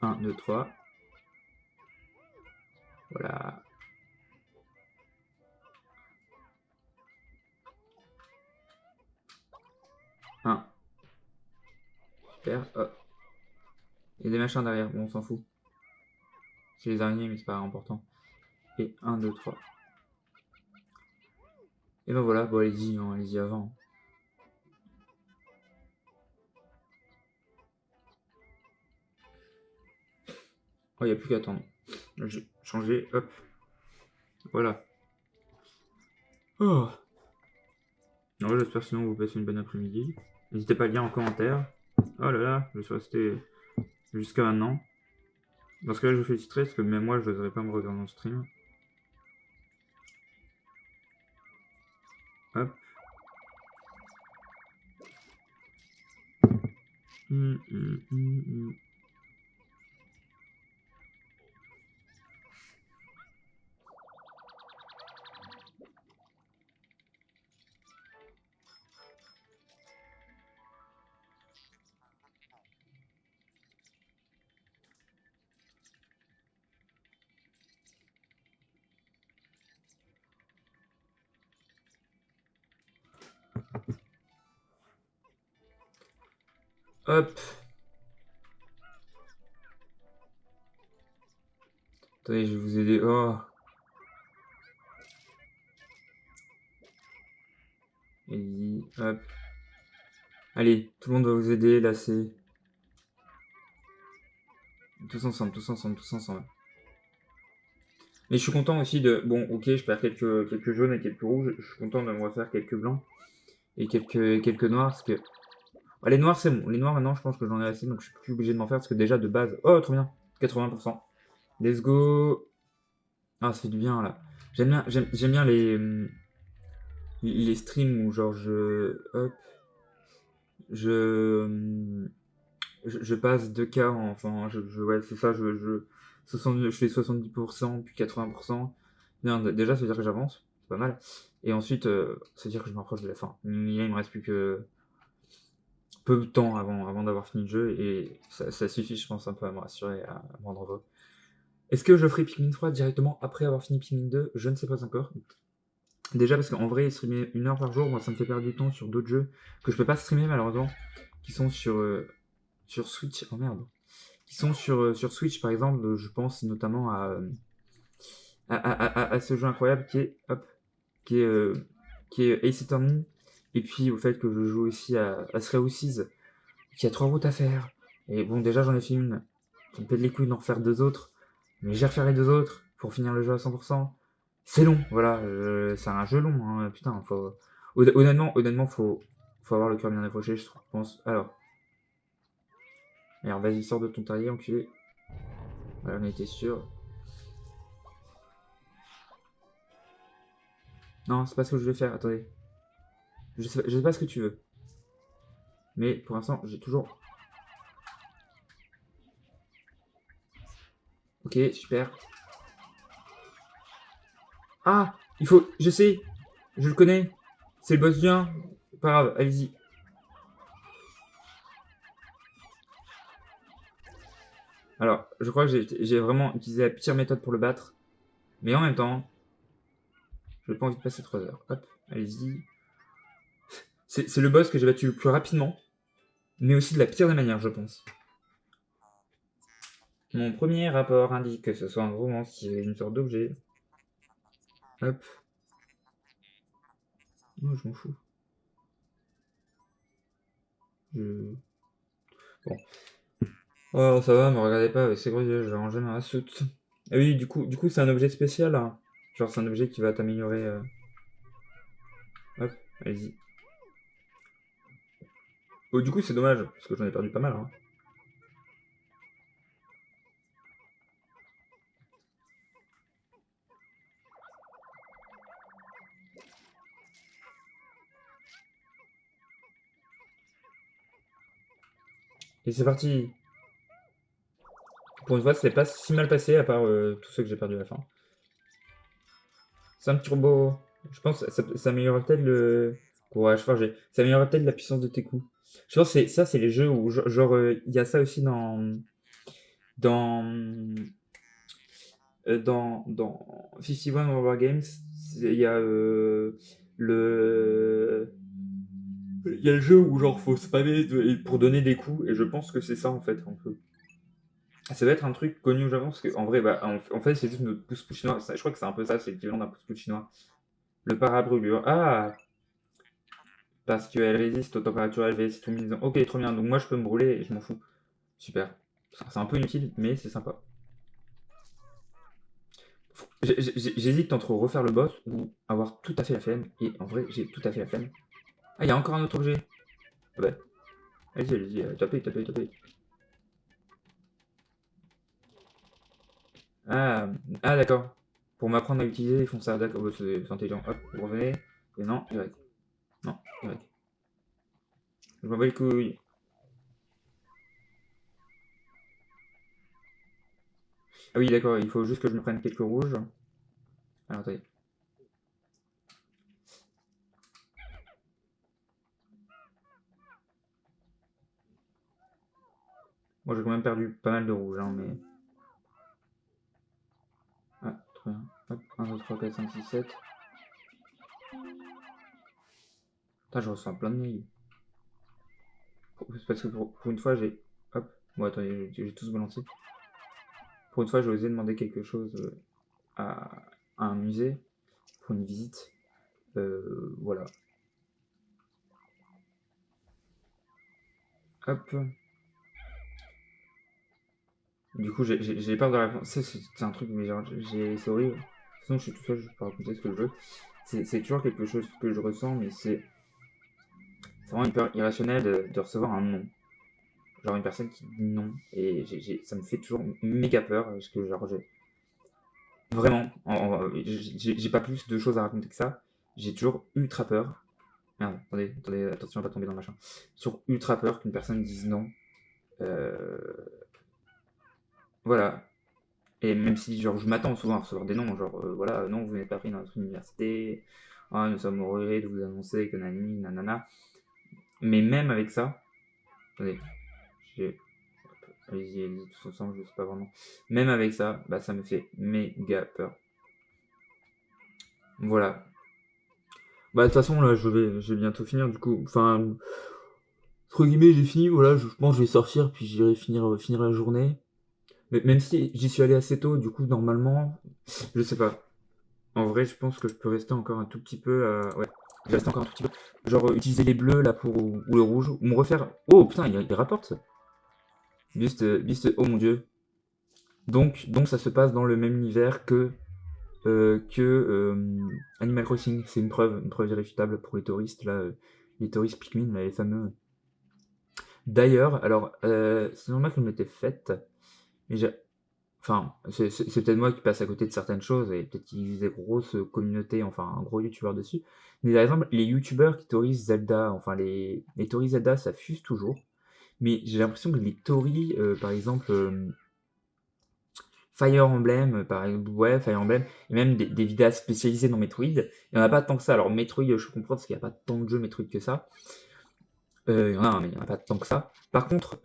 1, 2, 3. Voilà. 1. Super. Hop. Il y a des machins derrière, bon, on s'en fout. C'est les araignées, mais c'est pas important. Et 1, 2, 3. Et ben voilà, bon, allez-y, hein, allez-y avant. Oh, il n'y a plus qu'à attendre. J'ai changé, hop. Voilà. Oh. Alors, j'espère sinon vous passez une bonne après-midi. N'hésitez pas à le dire en commentaire. Oh là là, je suis resté jusqu'à maintenant. Dans ce cas-là, je vous féliciterai parce que même moi, je n'oserais pas me regarder en stream. Hop. Hop. Attendez, je vais vous aider. Oh. Et hop. Allez, tout le monde va vous aider, là c'est... Tous ensemble, tous ensemble, tous ensemble. Mais je suis content aussi de... Bon, ok, je perds quelques jaunes et quelques rouges. Je suis content de me refaire quelques blancs et quelques noirs parce que... Ah, les noirs, c'est bon. Les noirs, maintenant, je pense que j'en ai assez, donc je suis plus obligé de m'en faire parce que déjà, de base... Oh, trop bien. 80%. Let's go. Ah, ça fait du bien, là. J'aime bien les streams où, genre, hop. Je... je passe 2 cas, enfin, ouais, c'est ça, 60, je fais 70%, puis 80%. Bien, déjà, ça veut dire que j'avance, c'est pas mal. Et ensuite, ça veut dire que je m'approche de la fin. Il me reste plus que peu de temps avant d'avoir fini le jeu, et ça suffit, je pense, un peu à me rassurer, à me rendre heureux. Est-ce que je ferai Pikmin 3 directement après avoir fini Pikmin 2? Je ne sais pas encore. Déjà parce qu'en vrai, streamer 1 heure par jour, moi, ça me fait perdre du temps sur d'autres jeux que je peux pas streamer malheureusement, qui sont sur Switch. Oh merde. Qui sont sur Switch par exemple, je pense notamment à ce jeu incroyable qui est, euh, qui est Ace Attorney, et puis au fait que je joue aussi à Stray Houses, qui a 3 routes à faire. Et bon, déjà j'en ai fait une, ça me pète les couilles d'en refaire 2 autres, mais j'ai refait les 2 autres pour finir le jeu à 100%. C'est long, voilà, c'est un jeu long, hein, putain, honnêtement, faut avoir le cœur bien accroché, je pense. Alors, vas-y, sors de ton terrier, enculé. Voilà, on a été sûr. Non, c'est pas ce que je vais faire, attendez. Je sais pas ce que tu veux. Mais pour l'instant, j'ai toujours... Ok, super. Ah, il faut... Je sais. Je le connais. C'est le boss du 1. Pas grave, allez-y. Alors, je crois que j'ai vraiment utilisé la pire méthode pour le battre. Mais en même temps, je n'ai pas envie de passer 3 heures. Hop, allez-y. C'est le boss que j'ai battu le plus rapidement. Mais aussi de la pire des manières, je pense. Mon premier rapport indique que ce soit un gros monstre qui est une sorte d'objet. Hop. Non, je m'en fous. Bon. Oh, ça va, me regardez pas avec ces gros yeux, je vais ranger ma soute. Ah oui, du coup c'est un objet spécial, hein. Genre c'est un objet qui va t'améliorer. Hop, allez-y. Oh, du coup c'est dommage, parce que j'en ai perdu pas mal, hein. Et c'est parti. Pour une fois, c'est pas si mal passé, à part tous ceux que j'ai perdus à la fin. C'est un petit robot. Je pense que ça améliorera peut-être le. Ouais, je crois que ça améliorera peut-être la puissance de tes coups. Je pense que ça, c'est les jeux où, genre, il y a ça aussi dans, dans 51 War Games. Il y a le. Il y a le jeu où, genre, faut spammer pour donner des coups, et je pense que c'est ça, en fait, un peu. Ça va être un truc connu au Japon, parce qu'en vrai, bah, en fait, c'est juste notre pouce-pouce chinois. Je crois que c'est un peu ça, c'est l'équivalent d'un pouce-pouce chinois. Le parabrûlure. Ah, parce qu'elle résiste aux températures élevées, c'est tout mignon. Ok, trop bien. Donc moi, je peux me brûler et je m'en fous. Super. C'est un peu inutile, mais c'est sympa. J'hésite entre refaire le boss ou avoir tout à fait la flemme. Et en vrai, j'ai tout à fait la flemme. Ah, il y a encore un autre objet. Ah bah, allez-y, allez-y, tapez, tapez, tapez. Ah, ah d'accord. Pour m'apprendre à utiliser, ils font ça. D'accord, bah, c'est intelligent. Hop, vous revenez. Et non, Y. Non, Y. Je m'en bats les couilles. Ah oui, d'accord, il faut juste que je me prenne quelques rouges. Alors, attendez. Moi, j'ai quand même perdu pas mal de rouges, hein, mais. Ah, trop bien. Hop, 1, 2, 3, 4, 5, 6, 7. Putain, je reçois plein de mails. C'est parce que pour une fois, j'ai. Hop. Bon, attendez, j'ai tous balancé. Pour une fois, j'ai osé demander quelque chose à un musée pour une visite. Voilà. Hop. Du coup, j'ai peur de la réponse. C'est un truc, mais genre, c'est horrible. Sinon, je suis tout seul, je peux raconter ce que je veux. C'est toujours quelque chose que je ressens, mais c'est vraiment une peur irrationnelle de recevoir un non. Genre une personne qui dit non. Et ça me fait toujours méga peur. Parce que genre, vraiment, j'ai pas plus de choses à raconter que ça. J'ai toujours ultra peur. Merde, attendez, attendez, attention à pas tomber dans le machin. J'ai toujours ultra peur qu'une personne dise non. Euh, voilà. Et même si genre je m'attends souvent à recevoir des noms, genre voilà, non, vous n'êtes pas pris dans notre université, ah, nous sommes heureux de vous annoncer que nanani, nanana. Mais même avec ça, attendez, j'ai allez-y, allez-y tous ensemble, je sais pas vraiment. Même avec ça, bah ça me fait méga peur. Voilà. Bah de toute façon là je vais bientôt finir du coup. Enfin entre guillemets j'ai fini, voilà, je pense que je vais sortir puis j'irai finir la journée. Mais même si j'y suis allé assez tôt, du coup normalement, je sais pas. En vrai je pense que je peux rester encore un tout petit peu ouais. Je vais rester encore un tout petit peu. Genre utiliser les bleus là pour ou le rouge. Ou me refaire. Oh putain, il rapporte ça. Beast, oh mon dieu. Donc ça se passe dans le même univers que Animal Crossing. C'est une preuve irréfutable pour les touristes, là, les touristes Pikmin, là, les fameux. D'ailleurs, alors, c'est normal qu'elle m'était faite, mais enfin, c'est peut-être moi qui passe à côté de certaines choses, et peut-être qu'ils disent des grosses communautés, enfin, un gros youtubeur dessus. Mais par exemple, les youtubeurs qui tourisent Zelda, enfin, les touristes Zelda, ça fuse toujours. Mais j'ai l'impression que les tories, par exemple, Fire Emblem, par exemple, ouais, Fire Emblem, et même des vidéastes spécialisés dans Metroid, il n'y en a pas tant que ça. Alors, Metroid, je comprends parce qu'il n'y a pas tant de jeux Metroid que ça. Il y en a un, mais il n'y en a pas tant que ça. Par contre,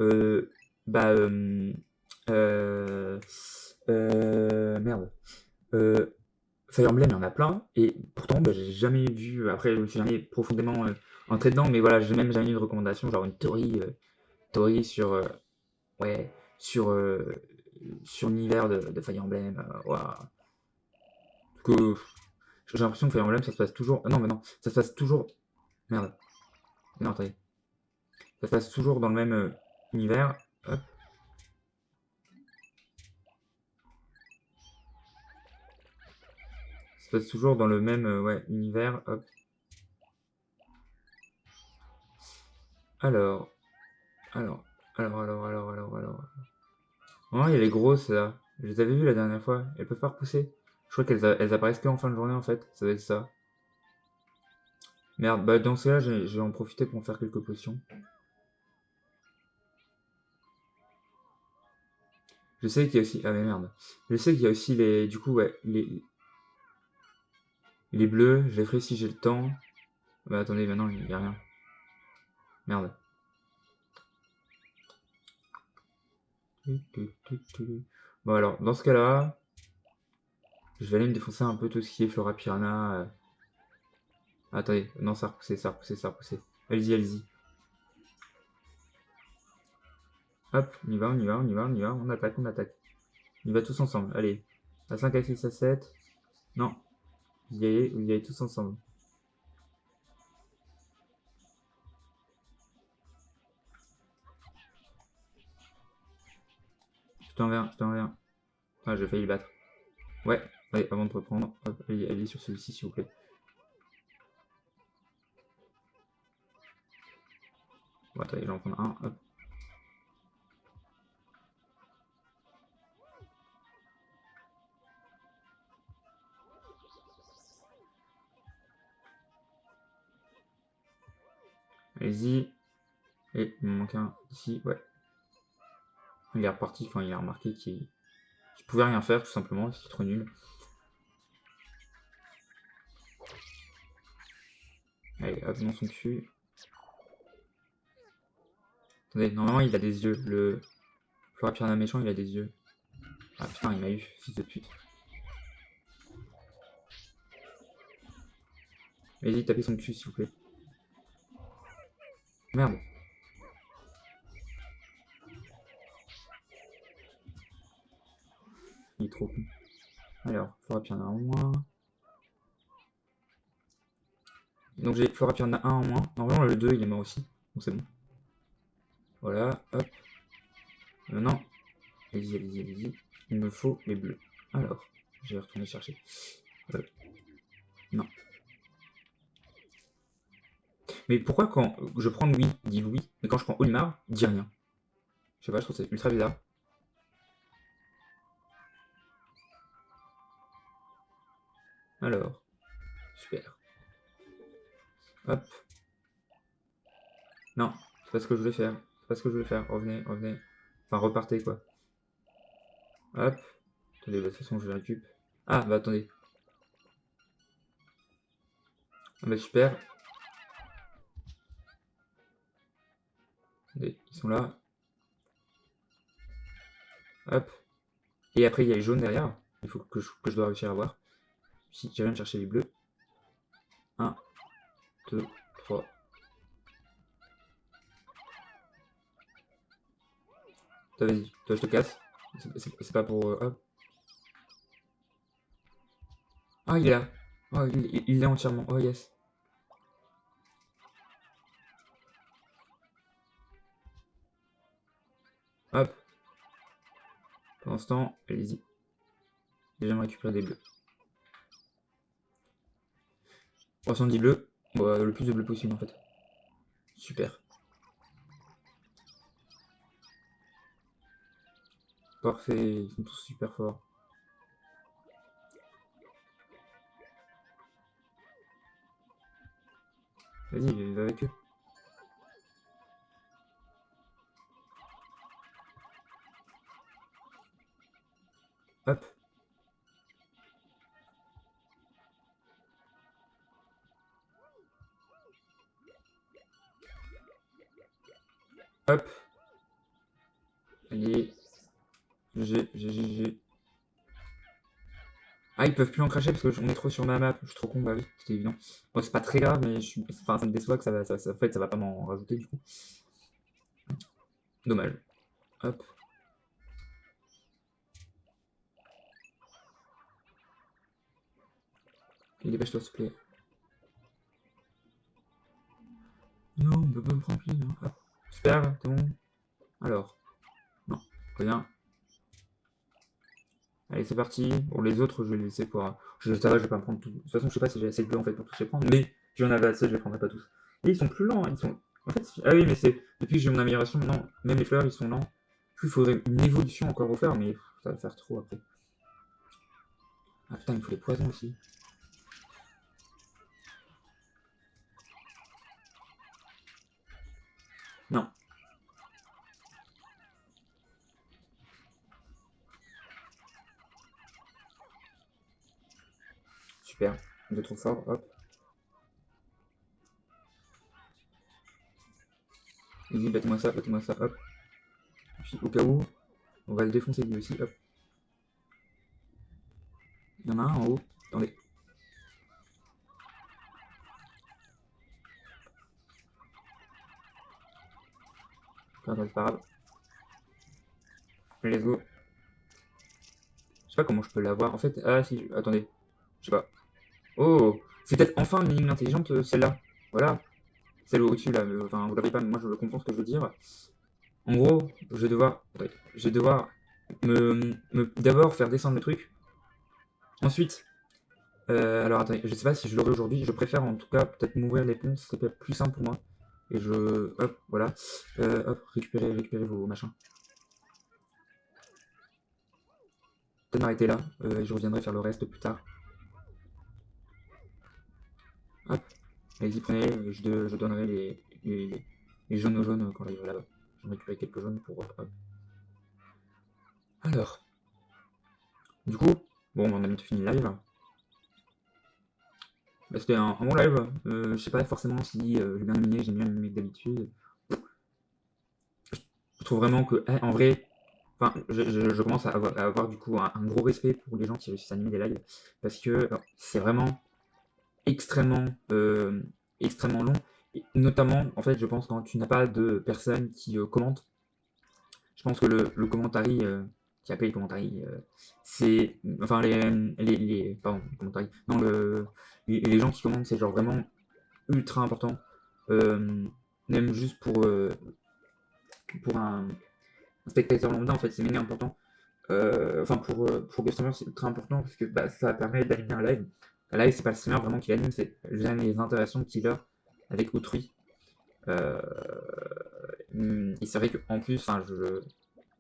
bah, euh, merde. Euh, Fire Emblem, il y en a plein, et pourtant, bah, j'ai jamais vu. Après, je me suis jamais profondément entré dedans, mais voilà, j'ai même jamais eu de recommandation, genre une théorie sur, ouais, sur, sur l'univers de Fire Emblem. Ouah. Que j'ai l'impression que Fire Emblem, ça se passe toujours. Ah non, mais non, ça se passe toujours. Merde. Non, attendez. Ça se passe toujours dans le même univers. Hop. passe toujours dans le même ouais, univers. Hop. Alors. Alors. Alors. Oh, il y a les grosses là. Je les avais vues la dernière fois. Elles peuvent pas repousser. Je crois qu'elles apparaissent que en fin de journée en fait. Ça va être ça. Merde, bah dans ce cas-là, je vais en profiter pour en faire quelques potions. Je sais qu'il y a aussi. Ah mais merde. Je sais qu'il y a aussi les. Du coup, ouais, les bleus. Je les ferai si j'ai le temps. Bah attendez, maintenant il y a rien. Merde. Bon alors, dans ce cas-là, je vais aller me défoncer un peu tout ce qui est Flora Piranha. Attendez, non, ça a repoussé. Allez-y. Hop, on y va, on attaque. On y va tous ensemble, allez. À 5, à 6, à 7. Non, vous y allez tous ensemble. Je t'en viens. Ah, j'ai failli le battre. Ouais, allez, avant de reprendre, hop, allez sur celui-ci, s'il vous plaît. Bon, attendez, j'en prends un, hop. Allez-y. Et il me manque un ici, ouais. Il est reparti quand il a remarqué qu'il pouvait rien faire, tout simplement, c'est trop nul. Allez, hop, dans son cul. Attendez, normalement il a des yeux. Le Flora Piranha méchant, il a des yeux. Ah putain, il m'a eu, fils de pute. Allez-y, tapez son cul, s'il vous plaît. Merde. Il est trop con. Alors, Flora Piranha en moins. Donc j'ai Flora Piranha 1 en moins. Normalement, le 2, il est mort aussi. Donc c'est bon. Voilà, hop. Maintenant, allez-y. Il me faut les bleus. Alors, je vais retourner chercher. Non. Mais pourquoi quand je prends Louis, il dit Louis, mais quand je prends Olimar, il dit rien? Je sais pas, je trouve ça ultra bizarre. Alors, super. Hop. Non, c'est pas ce que je voulais faire. Revenez. Enfin, repartez, quoi. Hop. Attendez, de toute façon, je récupère. Ah, bah attendez. Ah, bah super. Attendez, ils sont là. Hop. Et après, il y a les jaunes derrière. Il faut que je dois réussir à voir. Si, je viens de chercher les bleus. 1, 2, 3. Toi, vas-y. Toi, je te casse. C'est pas pour... hop. Ah, il est là. Oh, il l'est entièrement. Oh, yes. Hop. Pendant ce temps, allez-y. Déjà, me récupérer des bleus. 310 bleus. Bon, le plus de bleus possible, en fait. Super. Parfait. Ils sont tous super forts. Vas-y, va avec eux. Hop. Hop. Allez. GG. Ah, ils peuvent plus en cracher parce qu'on est trop sur ma map. Je suis trop con, bah oui, c'était évident. Bon, c'est pas très grave, mais enfin, ça me déçoit que en fait, ça va pas m'en rajouter du coup. Dommage. Hop. Et dépêche-toi, s'il te plaît. Non, on peut pas me prendre plus, hein. Hop. Super, t'es bon. Alors. Non, rien. Allez, c'est parti. Bon, les autres, je vais les laisser pour. Ça va, je vais pas me prendre tout. De toute façon, je sais pas si j'ai assez de bleu en fait pour tous les prendre, mais si j'en avais assez, je les prendrais pas tous. Et ils sont plus lents, hein, ils sont. En fait, ah oui, mais c'est. Depuis que j'ai mon amélioration, maintenant, même les fleurs, ils sont lents. Plus, il faudrait une évolution encore refaire, mais ça va faire trop après. Ah putain, il faut les poisons aussi. Non. Super. De trop fort, hop. Vas-y, battez-moi ça, hop. Puis au cas où, on va le défoncer lui aussi, hop. Il y en a un en haut. Attendez. Attends, c'est pas grave. Let's go. Je sais pas comment je peux l'avoir. En fait, ah si, attendez. Je sais pas. Oh, c'est peut-être enfin une énigme intelligente, celle-là. Voilà. Celle au-dessus, là. Enfin, vous l'avez pas, mais moi je comprends ce que je veux dire. En gros, je vais devoir d'abord faire descendre le truc. Ensuite, alors attendez, je sais pas si je l'aurai aujourd'hui. Je préfère en tout cas peut-être m'ouvrir les ponts, c'est peut-être plus simple pour moi. Et je. Hop, voilà. Hop, récupérez vos machins. Peut-être m'arrêter là, et je reviendrai faire le reste plus tard. Hop, allez-y, prenez, je donnerai les jaunes aux jaunes quand j'arriverai là-bas. J'en récupérer quelques jaunes pour. Hop. Alors, du coup, bon, on a bientôt fini le live. Bah, c'était un bon live. Je sais pas forcément si j'ai bien aimé que d'habitude. Je trouve vraiment que, en vrai, enfin, je commence à avoir du coup un gros respect pour les gens qui réussissent à animer des lives parce que c'est vraiment extrêmement, extrêmement long. Et notamment, en fait, je pense quand tu n'as pas de personnes qui commentent. Je pense que le commentary, qui appelle les commentaries, c'est. Enfin, pardon, les commentaries. Non, les gens qui commentent, c'est genre vraiment ultra important. Euh, Même juste pour un spectateur lambda, en fait, c'est méga important. Enfin, pour le streamer, c'est ultra important parce que bah, ça permet d'animer un live. Un live, c'est pas le streamer vraiment qui l'anime, c'est les interactions qu'il a avec autrui. Euh, et c'est vrai qu'en plus, enfin,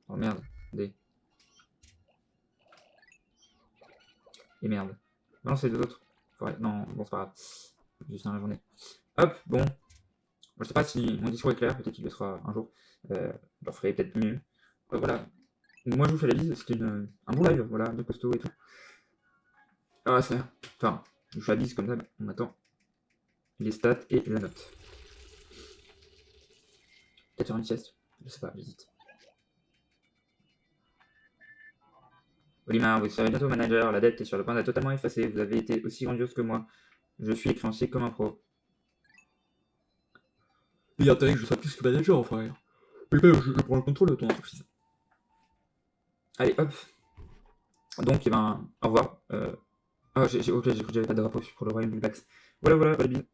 oh merde, des. Et merde. Non, c'est deux autres. Ouais, non, bon, c'est pas grave. Juste dans la journée. Hop, bon. Je sais pas si mon discours est clair, peut-être qu'il le sera un jour. Je le ferai peut-être mieux. Voilà. Moi, je vous fais la bise, c'était un bon live, voilà, de costaud et tout. Ah, c'est. Enfin, je vous fais la bise comme ça, on attend les stats et la note. Peut-être faire une sieste, je sais pas, j'hésite. Olimar, vous serez bientôt manager, la dette est sur le point d'être totalement effacée, vous avez été aussi grandiose que moi. Je suis créancier comme un pro. Il y a intérêt que je sois plus que manager, enfin. Mais ben, je prends le contrôle de ton entreprise. Allez, hop. Donc, eh ben, au revoir. Ah, ok, j'ai cru que j'avais pas de drapeau pour le royaume du Bax. Voilà, voilà, pas de bise.